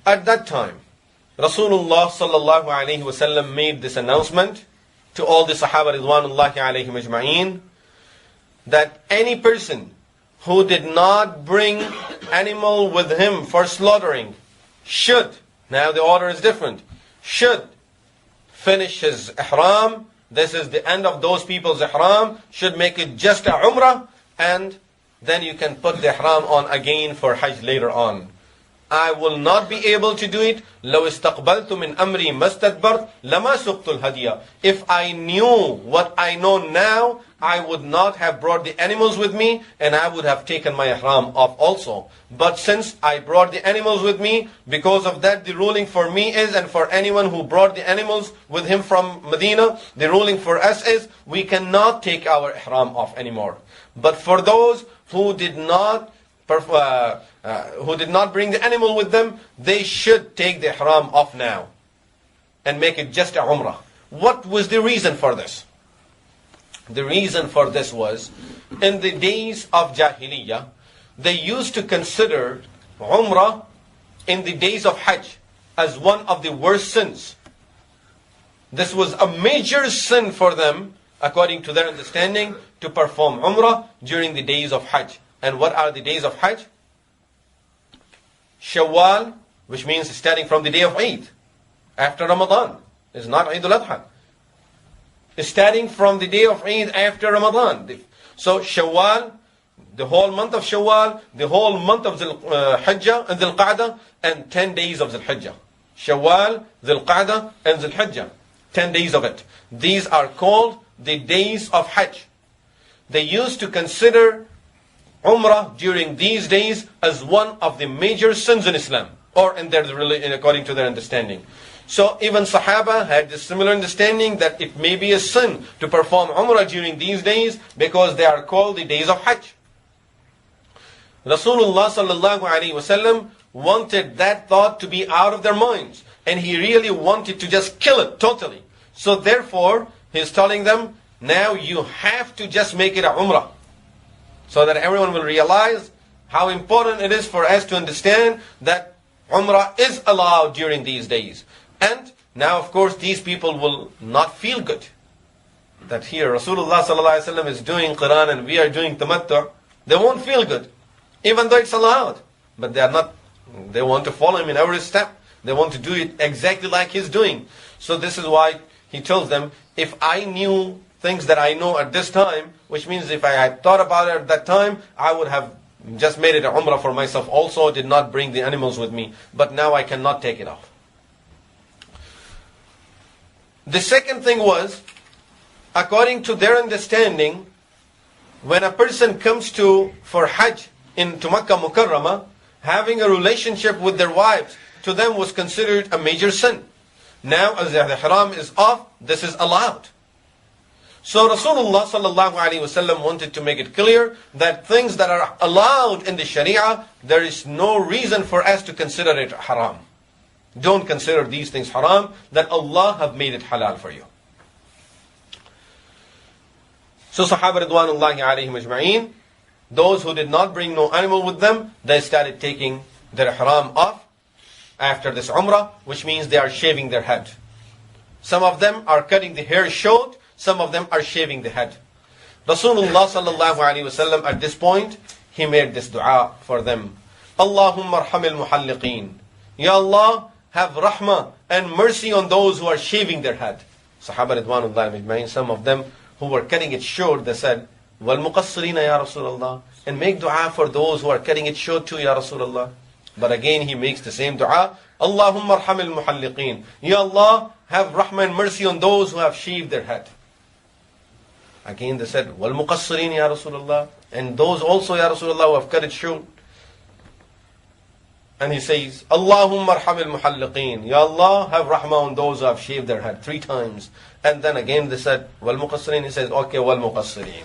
At that time, Rasulullah sallallahu alaihi wasallam made this announcement to all the Sahaba ridwanullahi alaihim ajma'in, that any person who did not bring animal with him for slaughtering should, now the order is different, should finish his ihram. This is the end of those people's ihram. Should make it just a umrah, and then you can put the ihram on again for Hajj later on. I will not be able to do it. لو استقبلت من أمري ما استدبرت لما سقت الهدي. If I knew what I know now, I would not have brought the animals with me, and I would have taken my ihram off also. But since I brought the animals with me, because of that the ruling for me is, and for anyone who brought the animals with him from Medina, the ruling for us is, we cannot take our ihram off anymore. But for those who did not bring the animal with them, they should take the ihram off now and make it just a umrah. What was the reason for this? The reason for this was, in the days of Jahiliyyah, they used to consider umrah in the days of Hajj as one of the worst sins. This was a major sin for them, according to their understanding, to perform umrah during the days of Hajj. And what are the days of Hajj? Shawwal, which means starting from the day of Eid, after Ramadan. It's not Eid al-Adha. Starting from the day of Eid after Ramadan. So Shawwal, the whole month of Shawwal, the whole month of Hajjah and Dhul Qa'dah, and 10 days of Dhul Hijjah. Shawwal, Dhul Qa'dah, and Dhul Hijjah. 10 days of it. These are called the days of Hajj. They used to consider Umrah during these days as one of the major sins in Islam, or in their religion, according to their understanding. So even Sahaba had this similar understanding that it may be a sin to perform Umrah during these days because they are called the days of Hajj. Rasulullah sallallahu alaihi wasallam wanted that thought to be out of their minds, and he really wanted to just kill it totally. So therefore, he's telling them, now you have to just make it a Umrah, so that everyone will realize how important it is for us to understand that Umrah is allowed during these days. And now, of course, these people will not feel good that here Rasulullah sallallahu alaihi wasallam is doing Quran and we are doing Tamattu. They won't feel good, even though it's allowed. But they are not. They want to follow him in every step. They want to do it exactly like he's doing. So this is why he tells them, if I knew things that I know at this time, which means if I had thought about it at that time, I would have just made it a umrah for myself also, did not bring the animals with me. But now I cannot take it off. The second thing was, according to their understanding, when a person comes for Hajj into Makkah Mukarramah, having a relationship with their wives, to them was considered a major sin. Now as the ihram is off, this is allowed. So Rasulullah sallallahu alaihi wasallam wanted to make it clear that things that are allowed in the Sharia, there is no reason for us to consider it haram. Don't consider these things haram, that Allah have made it halal for you. So Sahaba Ridwanullahi alayhim ajma'een, those who did not bring no animal with them, they started taking their ihram off after this umrah, which means they are shaving their head. Some of them are cutting the hair short, some of them are shaving the head. Rasulullah sallallahu alaihi wasallam at this point, he made this dua for them. Allahumma arhamil muhalliqeen. Ya Allah, have rahmah and mercy on those who are shaving their head. Sahaba Ridwanullahi ajma'een, some of them who were cutting it short, they said, wal muqassirina ya Rasulullah, and make dua for those who are cutting it short too, ya Rasulullah. But again he makes the same dua, Allahumma arhamil muhalliqeen. Ya Allah, have rahmah and mercy on those who have shaved their head. Again they said, wal muqassirin ya Rasulullah, and those also ya Rasulullah who have cut it short. And he says, Allahumma arhamil muhalliqeen. Ya Allah, have rahmah on those who have shaved their head 3 times. And then again they said, wal muqassirin. He says, okay, wal muqassirin.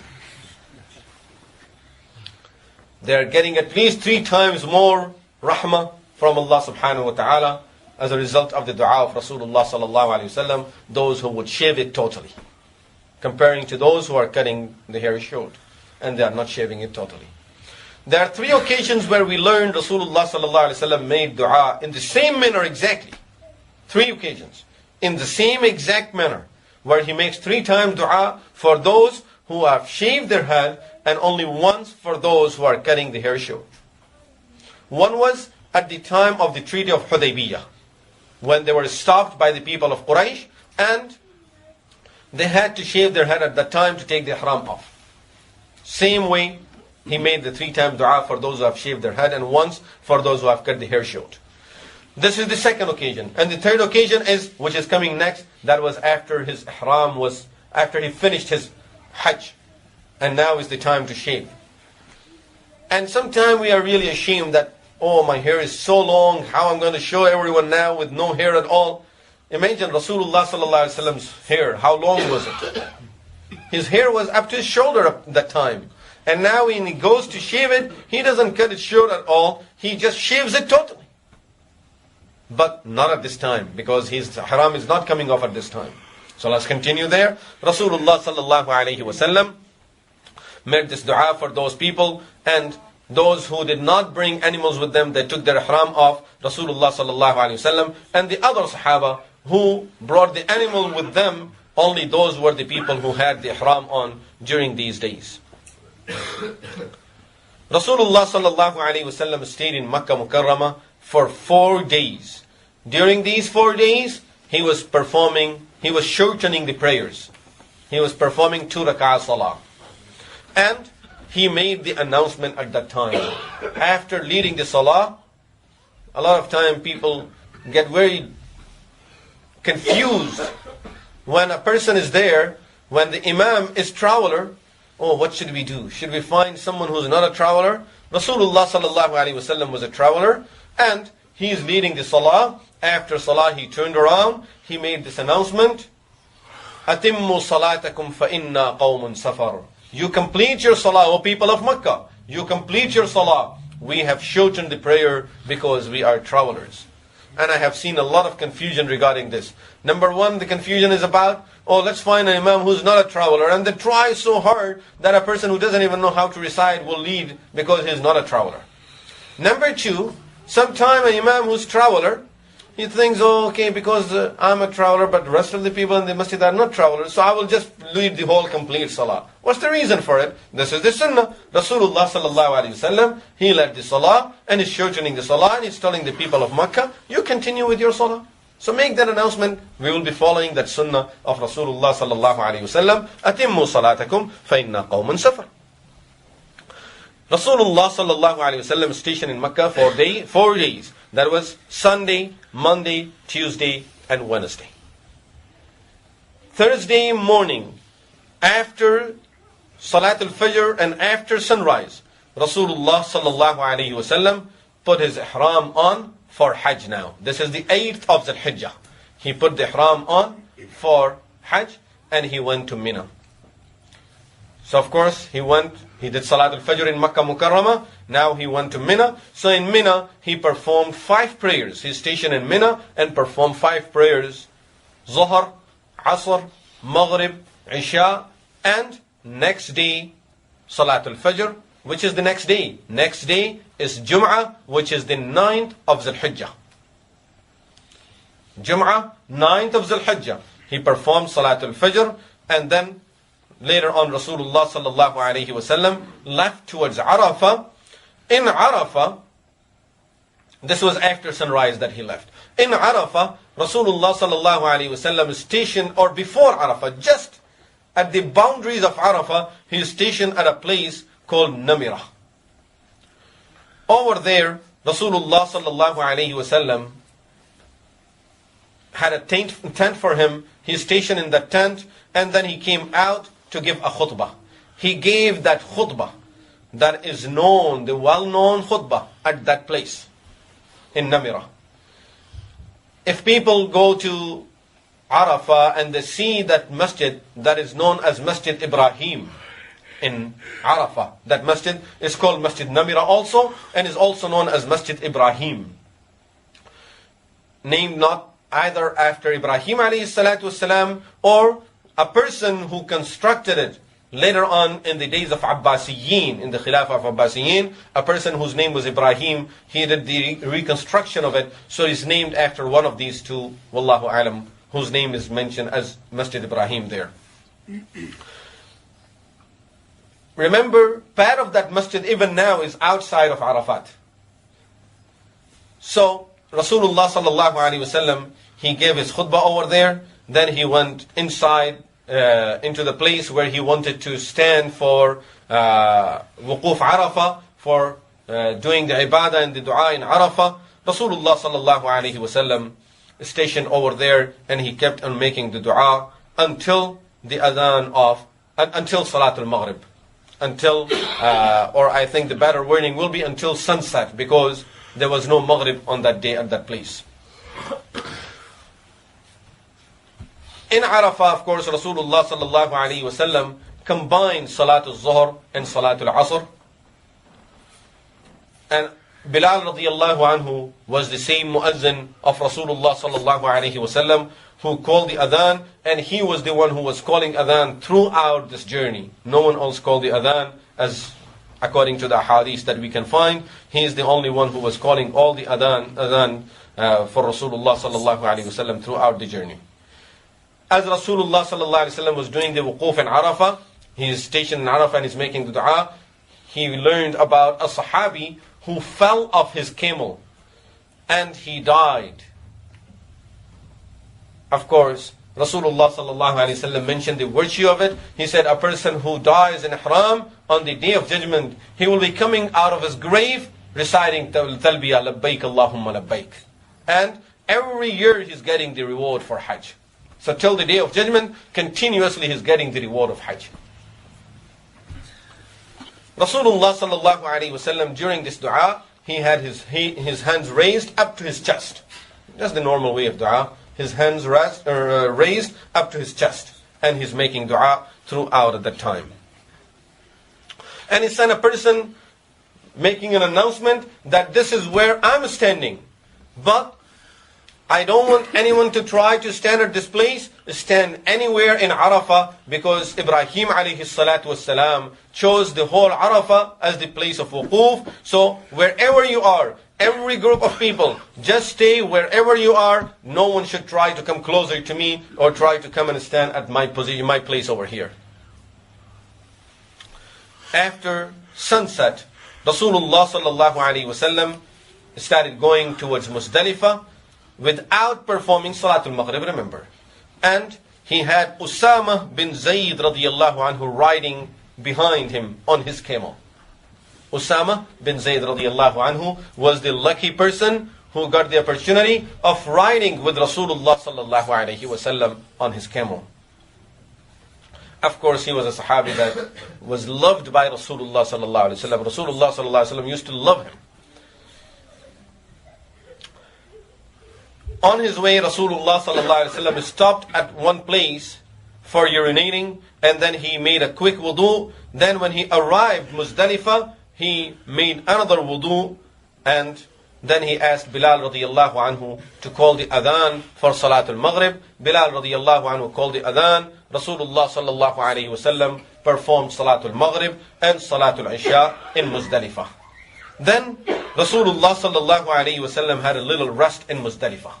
They are getting at least 3 times more rahmah from Allah subhanahu wa ta'ala as a result of the dua of Rasulullah sallallahu alayhi wasallam, those who would shave it totally, comparing to those who are cutting the hair short and they are not shaving it totally. There are 3 occasions where we learned Rasulullah sallallahu alaihi wasallam made dua in the same manner exactly. 3 occasions in the same exact manner, where he makes 3 times dua for those who have shaved their head and only once for those who are cutting the hair short. One was at the time of the Treaty of Hudaybiyah, when they were stopped by the people of Quraysh, and they had to shave their head at that time to take the ihram off. Same way, he made the 3-time dua for those who have shaved their head, and once for those who have cut the hair short. This is the second occasion. And the third occasion is, which is coming next, that was after his ihram was, after he finished his Hajj. And now is the time to shave. And sometimes we are really ashamed that, oh, my hair is so long, how I'm going to show everyone now with no hair at all. Imagine Rasulullah sallallahu alaihi wasallam's hair, how long was it? His hair was up to his shoulder at that time. And now when he goes to shave it, he doesn't cut it short at all, he just shaves it totally. But not at this time, because his ihram is not coming off at this time. So let's continue there. Rasulullah sallallahu alaihi wasallam made this dua for those people, and those who did not bring animals with them, they took their ihram off. Rasulullah sallallahu alaihi wasallam and the other Sahaba who brought the animal with them, only those were the people who had the ihram on during these days. Rasulullah sallallahu alaihi wasallam stayed in Makkah Mukarramah for 4 days. During these 4 days, he was shortening the prayers. He was performing 2 rak'ah salah. And he made the announcement at that time. After leading the salah, a lot of time people get very confused when a person is there, when the imam is traveler. Oh, what should we do? Should we find someone who's not a traveler? Rasulullah sallallahu alaihi wasallam was a traveler, and he is leading the salah. After salah, he turned around, he made this announcement: Atimmu salatakum fa inna qawmun safar. You complete your salah, O people of Makkah. You complete your salah. We have shortened the prayer because we are travelers. And I have seen a lot of confusion regarding this. Number one, the confusion is about, oh, let's find an imam who's not a traveler. And they try so hard that a person who doesn't even know how to recite will lead because he's not a traveler. Number two, sometimes an imam who's traveler, he thinks, oh, okay, because I'm a traveler, but the rest of the people in the masjid are not travelers, so I will just lead the whole complete salah. What's the reason for it? This is the sunnah. Rasulullah sallallahu alaihi wasallam, he led the salah, and he's shortening the salah, and he's telling the people of Makkah, you continue with your salah. So make that announcement. We will be following that sunnah of Rasulullah sallallahu alaihi wasallam. Atimmu salatakum fa inna qawman safar. Rasulullah sallallahu alaihi wasallam stationed in Makkah for 4 days. That was Sunday, Monday, Tuesday, and Wednesday. Thursday morning, after Salat al-Fajr and after sunrise, Rasulullah sallallahu alaihi wasallam put his ihram on for Hajj now. This is the 8th of Dhul Hijjah. He put the ihram on for Hajj and he went to Mina. So of course he did Salat al-Fajr in Makkah Mukarramah. Now he went to Mina. So in Mina he performed 5 prayers. He stationed in Mina and performed 5 prayers: Zuhr, Asr, Maghrib, Isha, and next day Salat al-Fajr, which is the next day. Next day is Jum'ah, which is the 9th of Dhul Hijjah. Jum'ah, 9th of Dhul Hijjah. He performed Salat al-Fajr, and then later on Rasulullah sallallahu alaihi wasallam left towards Arafah. In Arafah, this was after sunrise that he left. In Arafah, Rasulullah sallallahu alaihi wasallam is stationed, or before Arafah, just at the boundaries of Arafah, he is stationed at a place called Namirah. Over there, Rasulullah sallallahu alaihi wasallam had a tent for him. He is stationed in that tent, and then he came out to give a khutbah. He gave that khutbah that is known, the well-known khutbah at that place in Namirah. If people go to Arafah and they see that masjid that is known as Masjid Ibrahim in Arafah, that masjid is called Masjid Namirah also, and is also known as Masjid Ibrahim, named not either after Ibrahim alayhi salatu wasalam or a person who constructed it later on in the days of Abbasiyin, in the Khilafah of Abbasiyin, a person whose name was Ibrahim. He did the reconstruction of it, so it's named after one of these two, Wallahu alam, whose name is mentioned as Masjid Ibrahim there. Remember, part of that masjid even now is outside of Arafat. So Rasulullah sallallahu alaihi wasallam, he gave his khutbah over there. Then he went inside into the place where he wanted to stand for wuquf Arafah, for doing the ibadah and the dua in Arafah. Rasulullah sallallahu alaihi wasallam stationed over there, and he kept on making the dua until the adhan of until Salatul Maghrib, until or I think the better wording will be until sunset, because there was no Maghrib on that day at that place. In Arafah, of course, Rasulullah sallallahu alaihi wasallam combined Salatul Zuhr and Salatul Asr. And Bilal radiallahu anhu was the same muazzin of Rasulullah sallallahu alaihi wasallam who called the adhan, and he was the one who was calling adhan throughout this journey. No one else called the adhan, as according to the hadith that we can find. He is the only one who was calling all the adhan for Rasulullah sallallahu alaihi wasallam throughout the journey. As Rasulullah sallallahu alaihi wasallam was doing the wuquf in Arafah, he is stationed in Arafah and is making the dua. He learned about a sahabi who fell off his camel and he died. Of course, Rasulullah sallallahu alaihi wasallam mentioned the virtue of it. He said, a person who dies in ihram on the day of judgment, he will be coming out of his grave reciting talbiyah labbaik Allahumma labbaik. And every year he's getting the reward for Hajj. So till the day of judgment, continuously he's getting the reward of Hajj. Rasulullah sallallahu alaihi wasallam, during this dua, he had his hands raised up to his chest. That's the normal way of dua. His hands raised up to his chest, and he's making dua throughout at that time. And he sent a person making an announcement that this is where I'm standing, but I don't want anyone to try to stand at this place, stand anywhere in Arafah, because Ibrahim alayhi salatu wassalam chose the whole Arafah as the place of wuquf. So wherever you are, every group of people, just stay wherever you are. No one should try to come closer to me or try to come and stand at my position, my place over here. After sunset, Rasulullah sallallahu alaihi wasallam started going towards Muzdalifah without performing Salatul Maghrib, remember. And he had Usama bin Zayd radiallahu anhu riding behind him on his camel. Usama bin Zayd radiallahu anhu was the lucky person who got the opportunity of riding with Rasulullah sallallahu alaihi wasallam on his camel. Of course, he was a Sahabi that was loved by Rasulullah sallallahu alaihi wasallam. Rasulullah sallallahu alaihi wasallam used to love him. On his way, Rasulullah sallallahu alaihi wasallam stopped at one place for urinating, and then he made a quick wudu. Then when he arrived Muzdalifah, he made another wudu, and then he asked Bilal radiallahu anhu to call the adhan for Salatul Maghrib. Bilal radiallahu anhu called the adhan. Rasulullah sallallahu alaihi wasallam performed Salatul Maghrib and Salatul Isha in Muzdalifah. Then Rasulullah sallallahu alaihi wasallam had a little rest in Muzdalifah.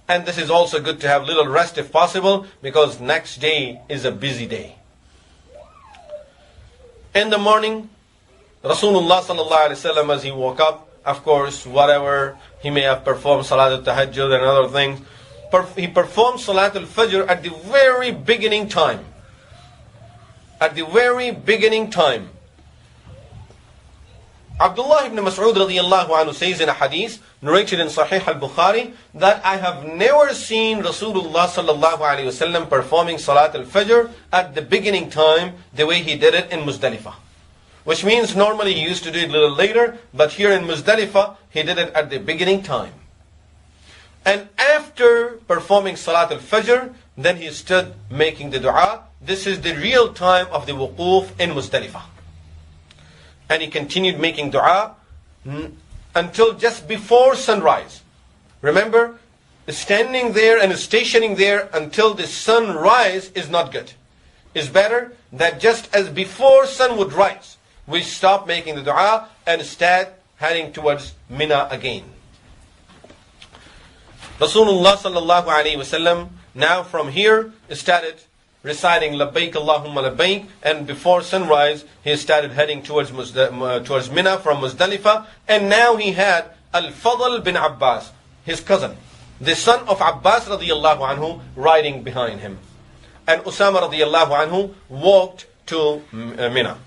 And this is also good to have little rest if possible, because next day is a busy day. In the morning, Rasulullah sallallahu alaihi wasallam, as he woke up, of course, whatever he may have performed, Salatul Tahajjud and other things, he performed Salatul Fajr at the very beginning time. At the very beginning time. Abdullah ibn Mas'ud radiyallahu anhu says in a hadith narrated in Sahih al-Bukhari that I have never seen Rasulullah sallallahu alayhi wasallam performing Salat al-Fajr at the beginning time the way he did it in Muzdalifah. Which means normally he used to do it a little later, but here in Muzdalifah he did it at the beginning time. And after performing Salat al-Fajr, then he stood making the dua. This is the real time of the wuquf in Muzdalifah. And he continued making dua until just before sunrise. Remember, standing there and stationing there until the sunrise is not good. It's better that just as before sun would rise, we stop making the dua and start heading towards Mina again. Rasulullah sallallahu alaihi wasallam now from here started reciting labbaik Allahumma labbaik, and before sunrise he started heading towards Mina from Muzdalifah, and now he had Al-Fadl bin Abbas, his cousin, the son of Abbas radiallahu anhu, riding behind him. And Usama radiallahu anhu walked to Mina.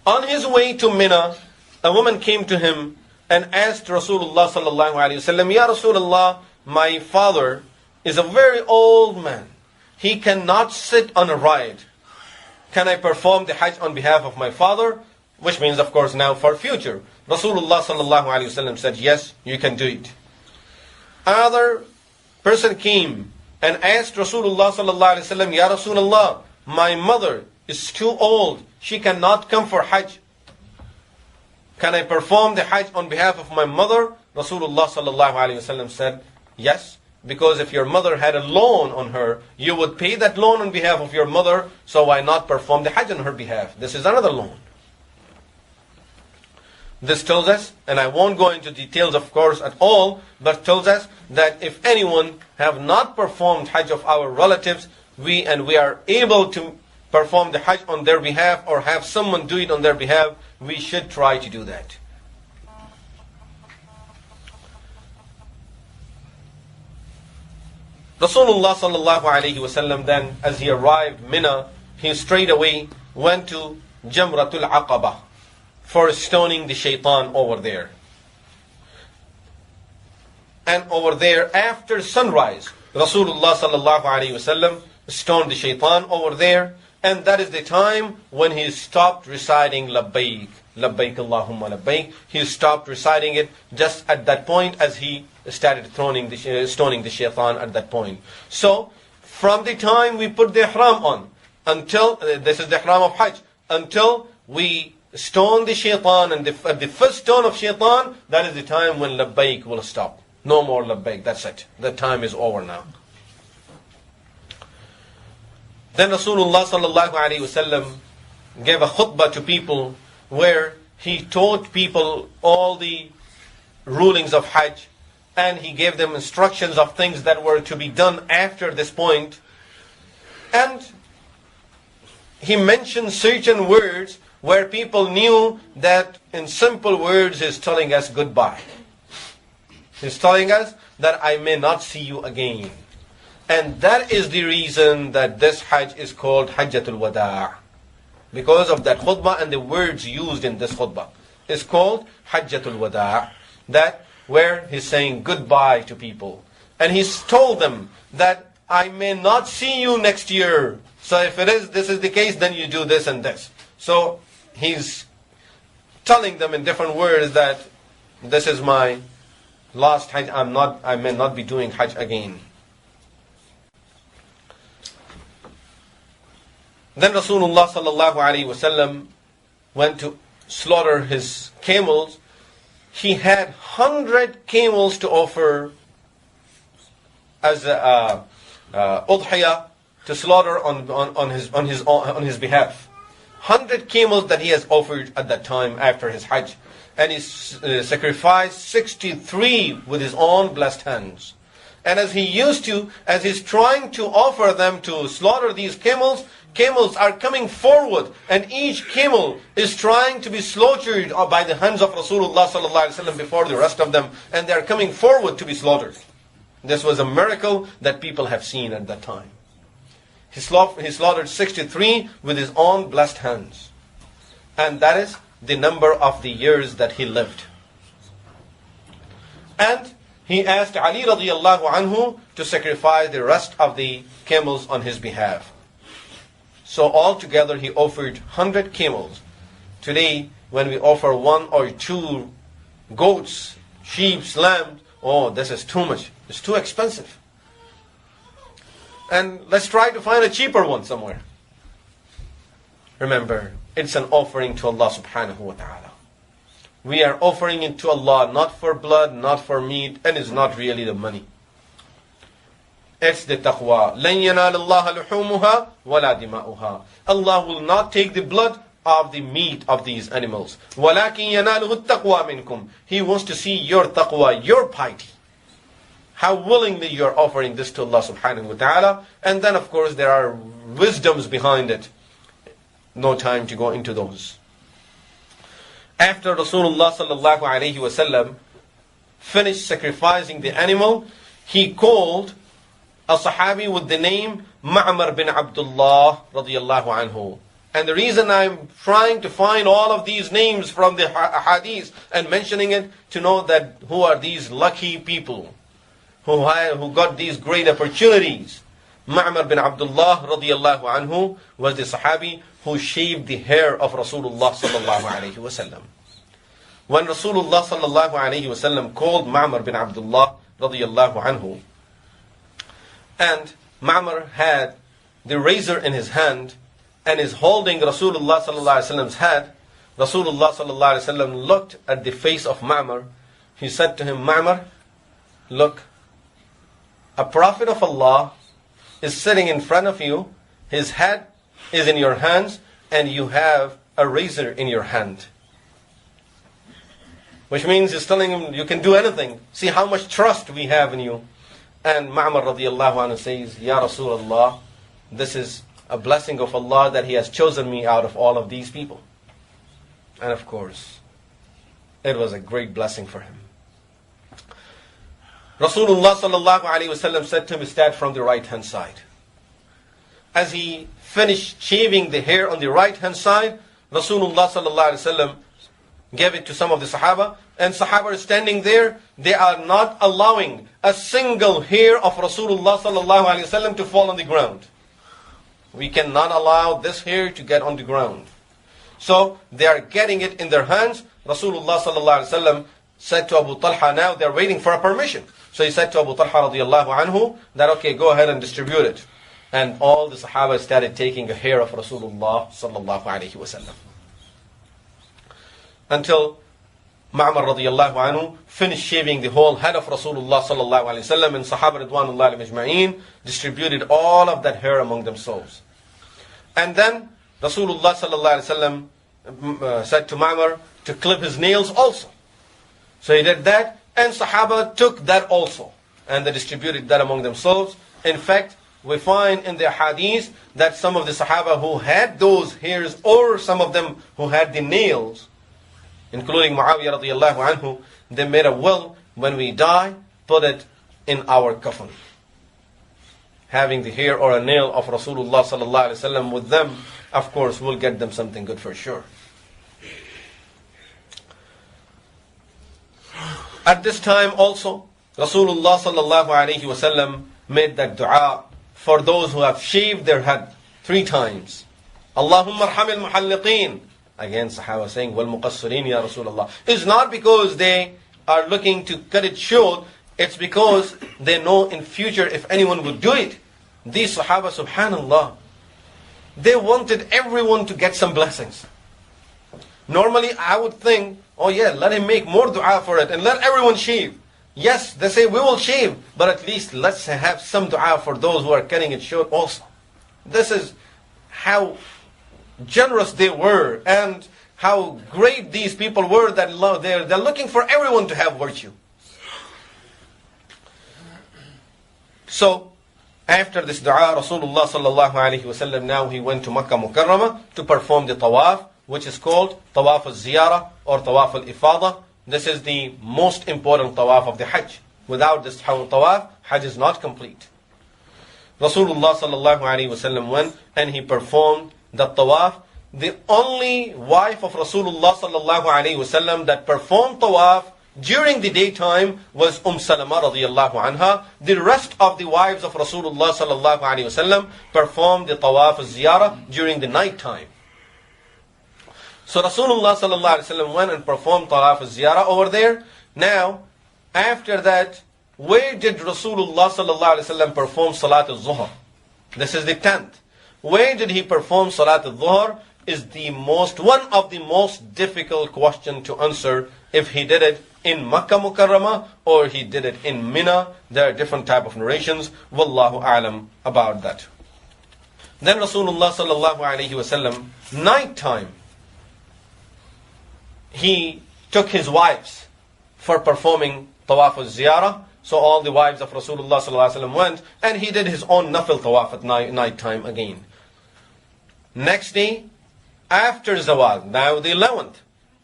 On his way to Mina, a woman came to him and asked Rasulullah sallallahu alayhi wasallam, Ya Rasulullah, my father is a very old man. He cannot sit on a ride. Can I perform the Hajj on behalf of my father? Which means, of course, now for future. Rasulullah sallallahu alayhi wasallam said, yes, you can do it. Another person came and asked Rasulullah sallallahu alayhi wasallam, Ya Rasulullah, my mother is too old. She cannot come for Hajj. Can I perform the Hajj on behalf of my mother? Rasulullah sallallahu alayhi wasallam said, yes. Because if your mother had a loan on her, you would pay that loan on behalf of your mother, so why not perform the Hajj on her behalf? This is another loan. This tells us, and I won't go into details of course at all, but tells us that if anyone have not performed Hajj of our relatives, we are able to perform the Hajj on their behalf or have someone do it on their behalf, we should try to do that. Rasulullah sallallahu alayhi wasallam then, as he arrived Mina, he straight away went to Jamratul Aqaba for stoning the shaitan over there. And over there, after sunrise, Rasulullah sallallahu alayhi wasallam stoned the shaitan over there, and that is the time when he stopped reciting Labbaik, Labbaik Allahumma Labbaik. He stopped reciting it just at that point as he started stoning the shaitan at that point. So, from the time we put the ihram on, until, this is the ihram of Hajj, until we stone the shaitan, and at the first stone of shaitan, that is the time when Labbaik will stop. No more Labbaik, that's it. The time is over now. Then Rasulullah sallallahu alayhi wasallam gave a khutbah to people where he taught people all the rulings of Hajj, and he gave them instructions of things that were to be done after this point. And he mentioned certain words where people knew that in simple words he's telling us goodbye. He's telling us that I may not see you again. And that is the reason that this Hajj is called Hajjatul Wada'. Because of that khutbah and the words used in this khutbah. It's called Hajjatul Wada'. That where he's saying goodbye to people. And he's told them that I may not see you next year. So if this is the case, then you do this and this. So he's telling them in different words that this is my last Hajj. I may not be doing Hajj again. Then Rasulullah sallallahu alaihi wasallam went to slaughter his camels. He had 100 camels to offer as udhiyah to slaughter on his behalf. 100 camels that he has offered at that time after his Hajj, and he sacrificed 63 with his own blessed hands. And as he's trying to offer them to slaughter these camels, camels are coming forward, and each camel is trying to be slaughtered by the hands of Rasulullah sallallahu alaihi wasallam before the rest of them, and they are coming forward to be slaughtered. This was a miracle that people have seen at that time. He slaughtered 63 with his own blessed hands, and that is the number of the years that he lived. And he asked Ali radiallahu anhu to sacrifice the rest of the camels on his behalf. So altogether he offered 100 camels. Today, when we offer 1 or 2 goats, sheep, lambs, oh, this is too much. It's too expensive. And let's try to find a cheaper one somewhere. Remember, it's an offering to Allah subhanahu wa ta'ala. We are offering it to Allah, not for blood, not for meat, and it's not really the money. It's the taqwa. لَن يَنَالَ اللَّهَ لُحُومُهَا وَلَا دِمَاؤُهَا. Allah will not take the blood of the meat of these animals. وَلَكِنْ يَنَالُهُ التَّقْوَى مِنْكُمْ. He wants to see your taqwa, your piety. How willingly you are offering this to Allah subhanahu wa ta'ala. And then of course there are wisdoms behind it. No time to go into those. After Rasulullah sallallahu alayhi wasallam finished sacrificing the animal, he called a Sahabi with the name Ma'mar bin Abdullah radiyallahu anhu. And the reason I'm trying to find all of these names from the hadith and mentioning it, to know that who are these lucky people who got these great opportunities. Ma'mar bin Abdullah radiyallahu anhu was the Sahabi who shaved the hair of Rasulullah sallallahu alayhi wasallam. When Rasulullah sallallahu alayhi wasallam called Ma'mar bin Abdullah radiyallahu anhu, and Ma'mar had the razor in his hand and is holding Rasulullah sallallahu alayhi wasallam's head, Rasulullah sallallahu alayhi wasallam looked at the face of Ma'mar. He said to him, Ma'mar, look, a prophet of Allah is sitting in front of you, his head is in your hands, and you have a razor in your hand. Which means he's telling him, you can do anything. See how much trust we have in you. And Ma'mar radiyallahu anhu says, Ya Rasulullah, this is a blessing of Allah that He has chosen me out of all of these people. And of course, it was a great blessing for him. Rasulullah sallallahu alayhi wasallam said to him, start from the right hand side. As he finished shaving the hair on the right hand side, Rasulullah sallallahu alayhi wasallam gave it to some of the Sahaba, and Sahaba are standing there. They are not allowing a single hair of Rasulullah sallallahu alayhi wasallam to fall on the ground. We cannot allow this hair to get on the ground. So they are getting it in their hands. Rasulullah sallallahu alayhi wasallam said to Abu Talha, now they're waiting for a permission. So he said to Abu Talha radiyallahu anhu that, okay, go ahead and distribute it. And all the Sahaba started taking a hair of Rasulullah sallallahu alayhi wasallam. Until Ma'mar radiyallahu anhu finished shaving the whole head of Rasulullah sallallahu alayhi wasallam, and Sahaba ridwanullahi majma'een distributed all of that hair among themselves. And then Rasulullah sallallahu alayhi wasallam said to Ma'mar to clip his nails also. So he did that, and Sahaba took that also, and they distributed that among themselves. In fact, we find in the hadith that some of the Sahaba who had those hairs, or some of them who had the nails, including Muawiyah radiyallahu anhu, they made a will, when we die, put it in our coffin. Having the hair or a nail of Rasulullah sallallahu alaihi wasallam with them, of course, will get them something good for sure. At this time also, Rasulullah sallallahu alaihi wasallam made that dua for those who have shaved their head 3 times. Allahumma arhamil muhalliqeen. Again, Sahaba saying, wal muqassirin ya Rasulullah. It's not because they are looking to cut it short, it's because they know in future if anyone would do it. These Sahaba, subhanallah, they wanted everyone to get some blessings. Normally, I would think, oh yeah, let him make more dua for it and let everyone shave. Yes, they say we will shave, but at least let's have some dua for those who are cutting it short also. This is how generous they were and how great these people were, that they're looking for everyone to have virtue. So, after this dua, Rasulullah sallallahu alaihi wasallam, now he went to Makkah Mukarramah to perform the tawaf, which is called Tawaf al-Ziyarah or Tawaf al-Ifada. This is the most important tawaf of the Hajj. Without this tawaf, Hajj is not complete. Rasulullah sallallahu alaihi wasallam went and he performed the tawaf. The only wife of Rasulullah sallallahu alaihi wasallam that performed tawaf during the daytime was Salama radiyallahu anha. The rest of the wives of Rasulullah sallallahu alaihi wasallam performed the tawaf al-Ziyarah during the night time. So Rasulullah sallallahu alaihi wasallam went and performed tawaf al-Ziyarah over there. Now, after that, where did Rasulullah sallallahu alaihi wasallam perform Salat al-Zuhr? This is the 10th. Where did he perform Salat al-Zuhr is one of the most difficult question to answer, if he did it in Makkah Mukarramah or he did it in Mina. There are different type of narrations. Wallahu a'lam about that. Then Rasulullah sallallahu alaihi wasallam, night time, he took his wives for performing Tawaf al-Ziyarah. So all the wives of Rasulullah sallallahu alaihi wasallam went, and he did his own nafil tawaf at night time again. Next day, after Zawal, now the 11th,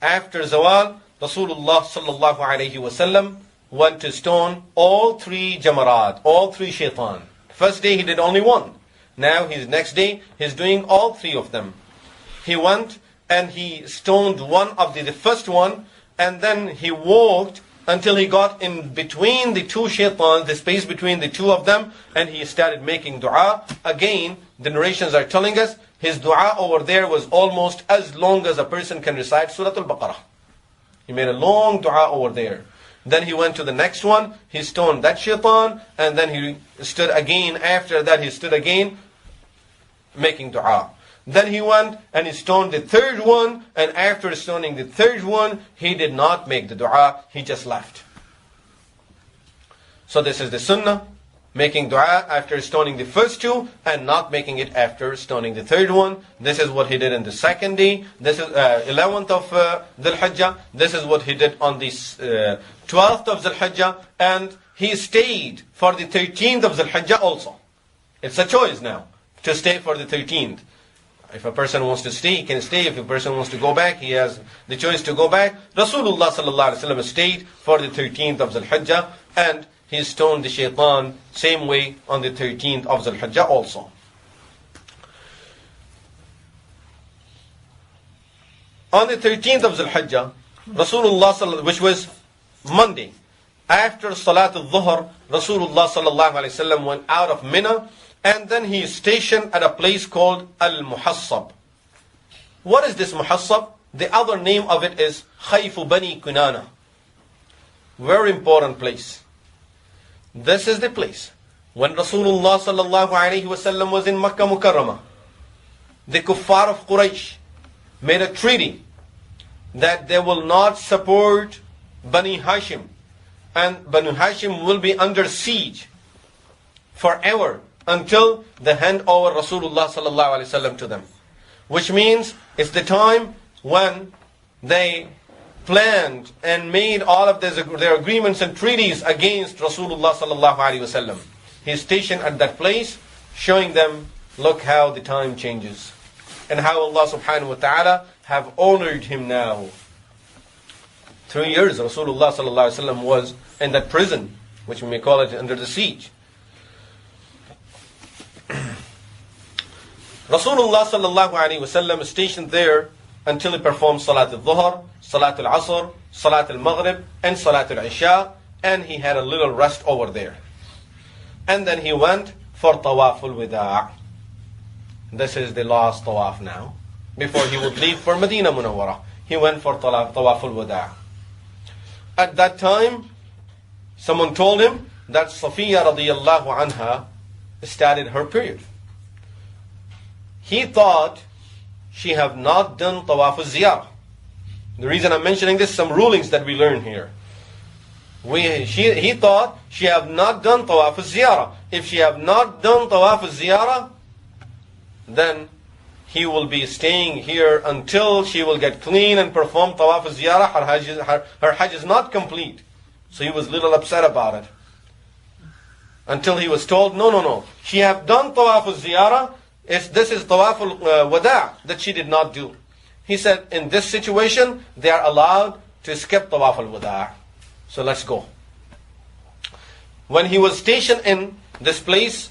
after Zawal, Rasulullah sallallahu alayhi wasallam went to stone all three jamarat, all three shaitan. First day he did only one. Now his next day he's doing all three of them. He went and he stoned one of the first one, and then he walked until he got in between the two shaitans, the space between the two of them, and he started making dua. Again, the narrations are telling us his dua over there was almost as long as a person can recite Surah Al-Baqarah. He made a long dua over there. Then he went to the next one, he stoned that shaitan, and then he stood again. After that he stood again making dua. Then he went and he stoned the third one, and after stoning the third one, he did not make the dua, he just left. So this is the sunnah, making dua after stoning the first two, and not making it after stoning the third one. This is what he did in the second day. This is 11th of Dhul Hijjah. This is what he did on the 12th of Dhul Hijjah, and he stayed for the 13th of Dhul Hijjah also. It's a choice now to stay for the 13th. If a person wants to stay, he can stay. If a person wants to go back, he has the choice to go back. Rasulullah sallallahu alaihi wasallam stayed for the 13th of Dhul Hijjah, and he stoned the shaitan same way on the 13th of Dhul Hijjah also. On the 13th of Dhul Hijjah, Rasulullah, which was Monday, after Salat al-Dhuhr, Rasulullah sallallahu alaihi wasallam went out of Mina, and then he is stationed at a place called Al-Muhassab. What is this Muhassab? The other name of it is Khayfu Bani Kunana. Very important place. This is the place when Rasulullah sallallahu alaihi wasallam was in Makkah Mukarramah. The kuffar of Quraysh made a treaty that they will not support Bani Hashim, and Bani Hashim will be under siege forever until they hand over Rasulullah sallallahu alaihi wasallam to them. Which means it's the time when they planned and made all of their agreements and treaties against Rasulullah sallallahu alaihi wasallam. He's stationed at that place, showing them, look how the time changes, and how Allah subhanahu wa ta'ala have honored him now. 3 years Rasulullah sallallahu alaihi wasallam was in that prison, which we may call it under the siege. Rasulullah sallallahu alaihi wasallam is stationed there until he performed Salat al-Dhuhr, Salat al-Asr, Salat al-Maghrib, and Salat al-Isha, and he had a little rest over there. And then he went for Tawaf al-Wida'. This is the last Tawaf now. Before he would leave for Medina Munawwara, he went for Tawaf al-Wida'. At that time, someone told him that Safiya radiyallahu anha started her period. He thought she have not done Tawaf al-Ziyarah. The reason I'm mentioning this, some rulings that we learn here. He thought she have not done Tawaf al-Ziyarah. If she have not done Tawaf al-Ziyarah, then he will be staying here until she will get clean and perform Tawaf al-Ziyarah. Her Hajj is not complete. So he was a little upset about it. Until he was told, no. She have done Tawaf al-Ziyarah. This is Tawaf al-Wada' that she did not do. He said, in this situation, they are allowed to skip Tawaf al-Wada'. So let's go. When he was stationed in this place,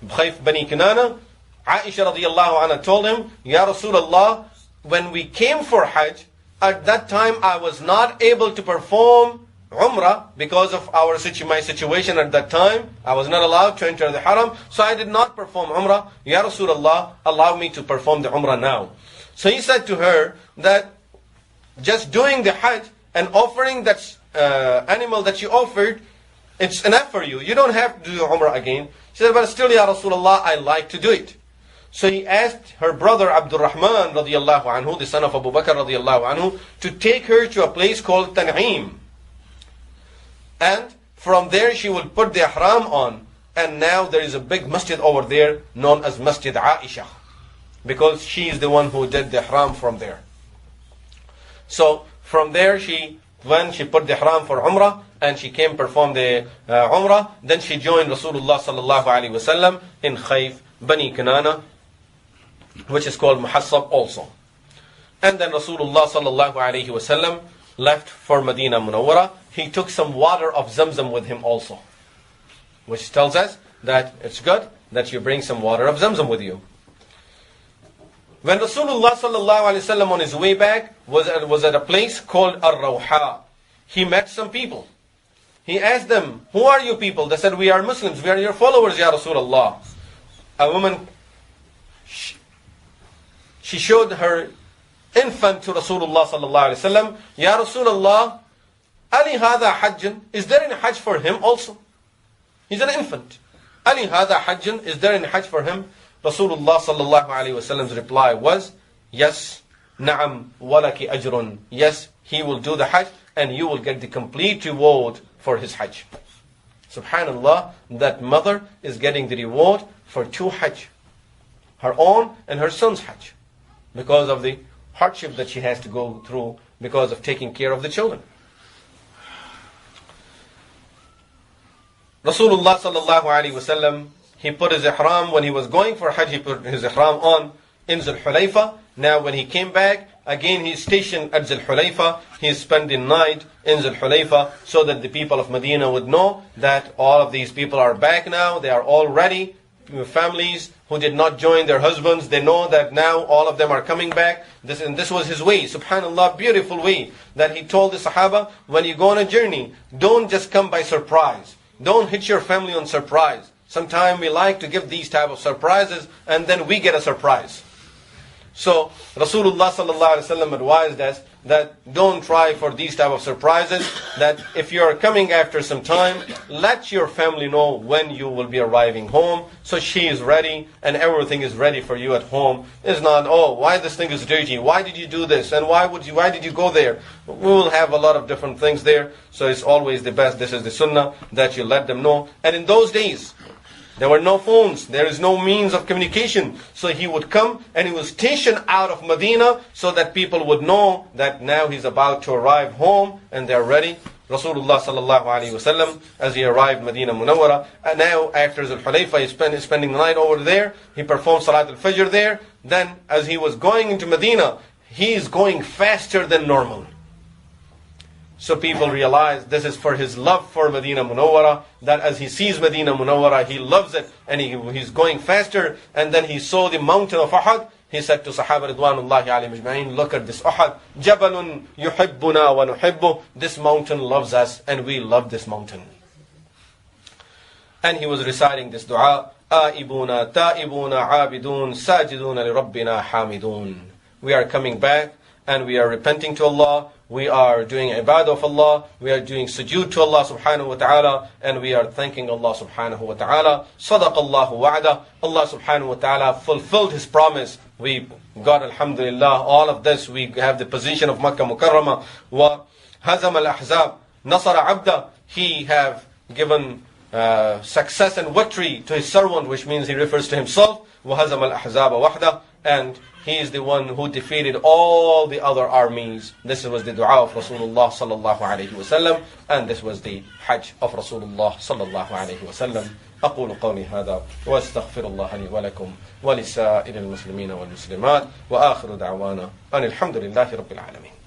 Khayf Bani Kinana, Aisha radiyallahu anha told him, Ya Rasulullah, when we came for Hajj, at that time I was not able to perform Umrah because of my situation at that time. I was not allowed to enter the Haram, so I did not perform Umrah. Ya Rasulullah, allow me to perform the Umrah now. So he said to her that just doing the Hajj and offering that animal that you offered, it's enough for you. You don't have to do Umrah again. She said, but still, Ya Rasulullah, I like to do it. So he asked her brother Abdurrahman radiyallahu anhu, the son of Abu Bakr radiyallahu anhu, to take her to a place called Tan'im. And from there she will put the ihram on. And now there is a big masjid over there known as Masjid Aisha, because she is the one who did the ihram from there. So from there she put the ihram for Umrah, and she came perform the Umrah. Then she joined Rasulullah sallallahu alaihi wasallam in Khayf Bani Kinana, which is called Muhassab also. And then Rasulullah sallallahu alayhi wasallam left for Medina Munawwara. He took some water of Zamzam with him also, which tells us that it's good that you bring some water of Zamzam with you. When Rasulullah sallallahu alayhi wasallam on his way back was at a place called Ar-Rawha, he met some people. He asked them, "Who are you people?" They said, "We are Muslims, we are your followers, Ya Rasulullah." A woman, she showed her infant to Rasulullah sallallahu alayhi wasallam. "Ya Rasulullah, Ali hadha hajjun, is there any hajj for him also?" He's an infant. "Ali hadha hajjun, is there any hajj for him?" Rasulullah sallallahu alayhi wasallam's reply was, "Yes, na'am, walaki ajrun." Yes, he will do the hajj and you will get the complete reward for his hajj. Subhanallah, that mother is getting the reward for two hajj, her own and her son's hajj, because of the hardship that she has to go through because of taking care of the children. Rasulullah sallallahu alaihi wasallam, he put his ihram when he was going for hajj. He put his ihram on in Zul Hulayfa. Now when he came back, again he is stationed at Zul Hulayfa. He spent the night in Zul Hulayfa so that the people of Medina would know that all of these people are back now. They are all ready. Families who did not join their husbands, they know that now all of them are coming back. This was his way, subhanallah, beautiful way, that he told the Sahaba, when you go on a journey, don't just come by surprise. Don't hit your family on surprise. Sometimes we like to give these type of surprises and then we get a surprise. So Rasulullah sallallahu alaihi wasallam advised us that don't try for these type of surprises, that if you are coming after some time, let your family know when you will be arriving home, so she is ready and everything is ready for you at home. It's not, "Oh, why this thing is dirty? Why did you do this? And why did you go there?" We will have a lot of different things there. So it's always the best, this is the sunnah, that you let them know. And in those days, there were no phones. There is no means of communication. So he would come and he was stationed out of Medina so that people would know that now he's about to arrive home and they're ready. Rasulullah sallallahu alaihi wasallam, as he arrived Medina Munawwara, and now after Zul Hulayfa, he's spending the night over there. He performed Salat al-Fajr there. Then as he was going into Medina, he is going faster than normal. So people realize this is for his love for Medina Munawwara, that as he sees Medina Munawwara, he loves it and he's going faster. And then he saw the mountain of Uhud. He said to Sahaba Ridwanullahi alayhim ajma'in, "Look at this Uhud. Jabalun yuhibbuna wa nuhibbu." This mountain loves us and we love this mountain. And he was reciting this dua, "Aibuna, ta'ibuna, abidun, sajiduna li rabbina hamidun." We are coming back and we are repenting to Allah. We are doing ibadah of Allah. We are doing sujood to Allah subhanahu wa ta'ala. And we are thanking Allah subhanahu wa ta'ala. Sadaqallahu wa'ada. Allah subhanahu wa ta'ala fulfilled His promise. We got, alhamdulillah, all of this. We have the position of Makkah Mukarramah. Wa hazam al-ahzab. Nasara abda. He have given success and victory to His servant, which means He refers to Himself. Wa hazam al-ahzab wahda. And He is the one who defeated all the other armies. This was the dua of Rasulullah sallallahu alayhi wa sallam, and this was the Hajj of Rasulullah sallallahu alayhi wa sallam. أقول قولي هذا وأستغفر الله لي ولكم ولسائر المسلمين والمسلمات وآخر دعوانا أن الحمد لله رب العالمين.